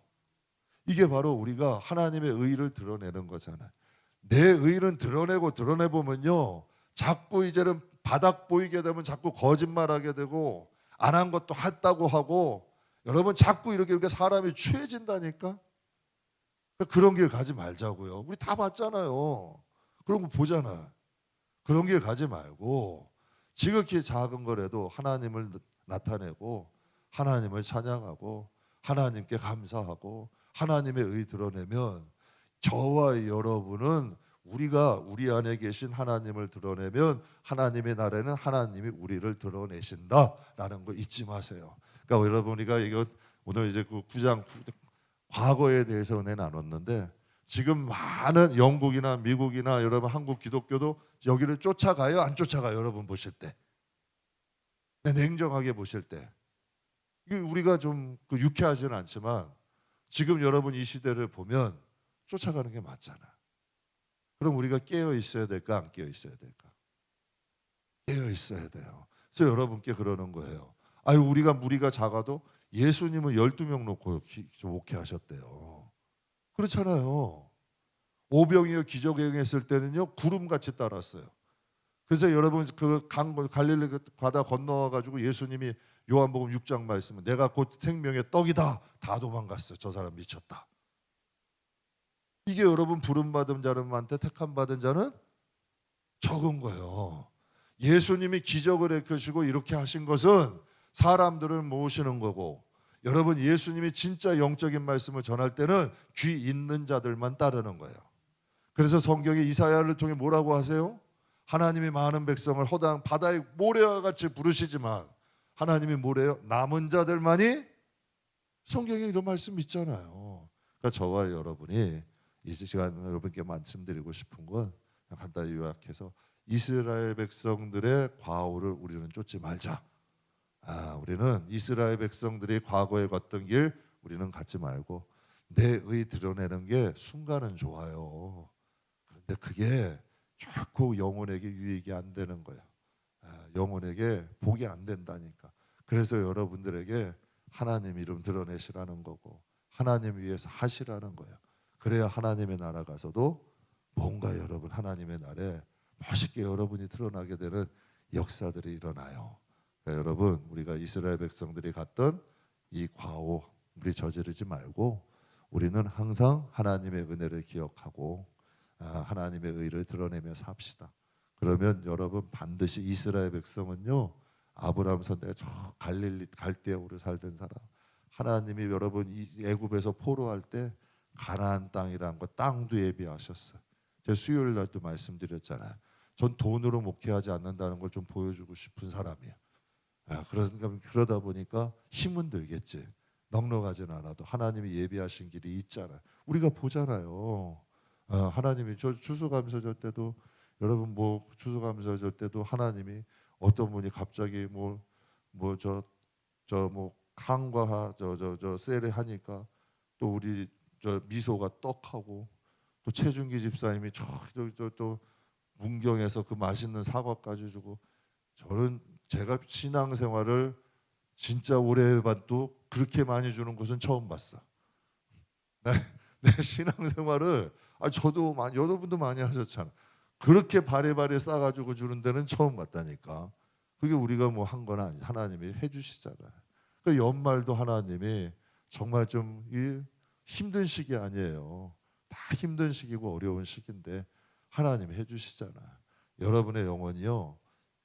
이게 바로 우리가 하나님의 의를 드러내는 거잖아요. 내 의는 드러내보면요, 자꾸 이제는 바닥 보이게 되면 자꾸 거짓말하게 되고 안 한 것도 했다고 하고, 여러분 자꾸 이렇게 사람이 취해진다니까. 그런 길 가지 말자고요. 우리 다 봤잖아요. 그런 거 보잖아. 그런 길 가지 말고 지극히 작은 거라도 하나님을 나타내고 하나님을 찬양하고 하나님께 감사하고 하나님의 의 드러내면, 저와 여러분은 우리가 우리 안에 계신 하나님을 드러내면 하나님의 날에는 하나님이 우리를 드러내신다라는 거 잊지 마세요. 그러니까 여러분, 우리가 이거 오늘 이제 그 9장 과거에 대해서 은혜 나눴는데, 지금 많은 영국이나 미국이나 여러분 한국 기독교도 여기를 쫓아가요, 안 쫓아가요? 여러분 보실 때, 냉정하게 보실 때 이게 우리가 좀 유쾌하지는 않지만 지금 여러분 이 시대를 보면 쫓아가는 게 맞잖아. 그럼 우리가 깨어 있어야 될까, 안 깨어 있어야 될까? 깨어 있어야 돼요. 그래서 여러분께 그러는 거예요. 아유, 우리가 무리가 작아도 예수님은 12명 놓고 목회하셨대요. 그렇잖아요. 오병이어 기적 행했을 때는요, 구름같이 따랐어요. 그래서 여러분 그 갈릴리 바다 건너와 가지고 예수님이 요한복음 6장 말씀은 내가 곧 생명의 떡이다, 다 도망갔어요. 저 사람 미쳤다. 이게 여러분 부름받은 자들한테 택함 받은 자는 적은 거예요. 예수님이 기적을 일으키시고 이렇게 하신 것은 사람들을 모으시는 거고, 여러분 예수님이 진짜 영적인 말씀을 전할 때는 귀 있는 자들만 따르는 거예요. 그래서 성경에 이사야를 통해 뭐라고 하세요? 하나님이 많은 백성을 허당 바다의 모래와 같이 부르시지만 하나님이 뭐래요? 남은 자들만이. 성경에 이런 말씀 있잖아요. 그러니까 저와 여러분이 이 시간 여러분께 말씀드리고 싶은 건 간단히 요약해서 이스라엘 백성들의 과오를 우리는 쫓지 말자. 우리는 이스라엘 백성들이 과거에 걷던 길 우리는 갖지 말고 내 의 드러내는 게 순간은 좋아요. 그런데 그게 결코 영혼에게 유익이 안 되는 거예요. 영혼에게 복이 안 된다니까. 그래서 여러분들에게 하나님 이름 드러내시라는 거고 하나님 위해서 하시라는 거예요. 그래야 하나님의 나라 가서도 뭔가 여러분 하나님의 날에 멋있게 여러분이 드러나게 되는 역사들이 일어나요. 그러니까 여러분, 우리가 이스라엘 백성들이 갔던 이 과오 우리 저지르지 말고 우리는 항상 하나님의 은혜를 기억하고 하나님의 의를 드러내며 삽시다. 그러면 여러분 반드시 이스라엘 백성은요, 아브라함 선대가 저 갈릴리 갈대아우르 살던 사람, 하나님이 여러분 이 애굽에서 포로할 때 가나안 땅이라는 거 땅도 예비하셨어요. 제가 수요일 날도 말씀드렸잖아요. 전 돈으로 목회하지 않는다는 걸 좀 보여주고 싶은 사람이에요. 그러다 보니까 힘은 들겠지. 넉넉하진 않아도 하나님이 예비하신 길이 있잖아요. 우리가 보잖아요. 하나님이 저 추수감사절 때도 여러분 뭐 추수감사절 때도 하나님이 어떤 분이 갑자기 칸과 저 셀에 하니까 또 우리 저 미소가 떡하고 또 최준기 집사님이 또 문경에서 그 맛있는 사과까지 주고, 저는 제가 신앙생활을 진짜 오래 해봐도 그렇게 많이 주는 곳은 처음 봤어. 내 신앙생활을 저도 많이, 여러분도 많이 하셨잖아. 그렇게 바리바리 싸가지고 주는 데는 처음 봤다니까. 그게 우리가 뭐 한 건 아니, 하나님이 해주시잖아요. 그러니까 연말도 하나님이 정말 좀 힘든 시기 아니에요. 다 힘든 시기고 어려운 시기인데 하나님이 해주시잖아요. 여러분의 영혼이요,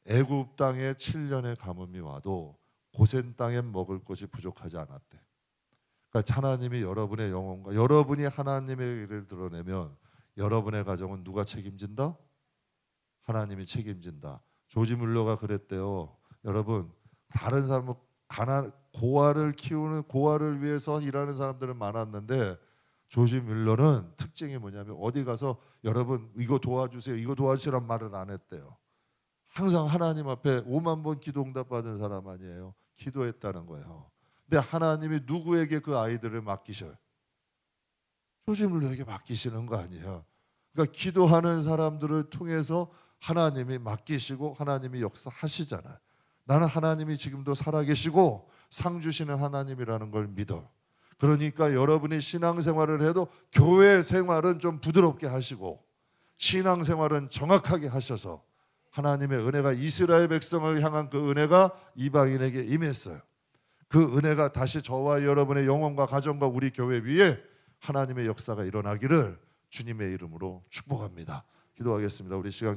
애굽 땅에 7년의 가뭄이 와도 고센 땅엔 먹을 것이 부족하지 않았대. 그러니까 하나님이 여러분의 영혼과 여러분이 하나님의 일을 드러내면 여러분의 가정은 누가 책임진다? 하나님이 책임진다. 조지 뮬러가 그랬대요. 여러분, 다른 사람은 고아를 키우는 고아를 위해서 일하는 사람들은 많았는데 조지 뮬러는 특징이 뭐냐면 어디 가서 여러분 이거 도와주세요, 이거 도와주시란 말을 안 했대요. 항상 하나님 앞에 5만 번 기도 응답받은 사람 아니에요. 기도했다는 거예요. 근데 하나님이 누구에게 그 아이들을 맡기셔요? 조지 뮬러에게 맡기시는 거 아니에요. 그러니까 기도하는 사람들을 통해서 하나님이 맡기시고 하나님이 역사하시잖아요. 나는 하나님이 지금도 살아계시고 상 주시는 하나님이라는 걸 믿어. 그러니까 여러분이 신앙생활을 해도 교회 생활은 좀 부드럽게 하시고 신앙생활은 정확하게 하셔서 하나님의 은혜가 이스라엘 백성을 향한 그 은혜가 이방인에게 임했어요. 그 은혜가 다시 저와 여러분의 영혼과 가정과 우리 교회 위에 하나님의 역사가 일어나기를 주님의 이름으로 축복합니다. 기도하겠습니다. 우리 시간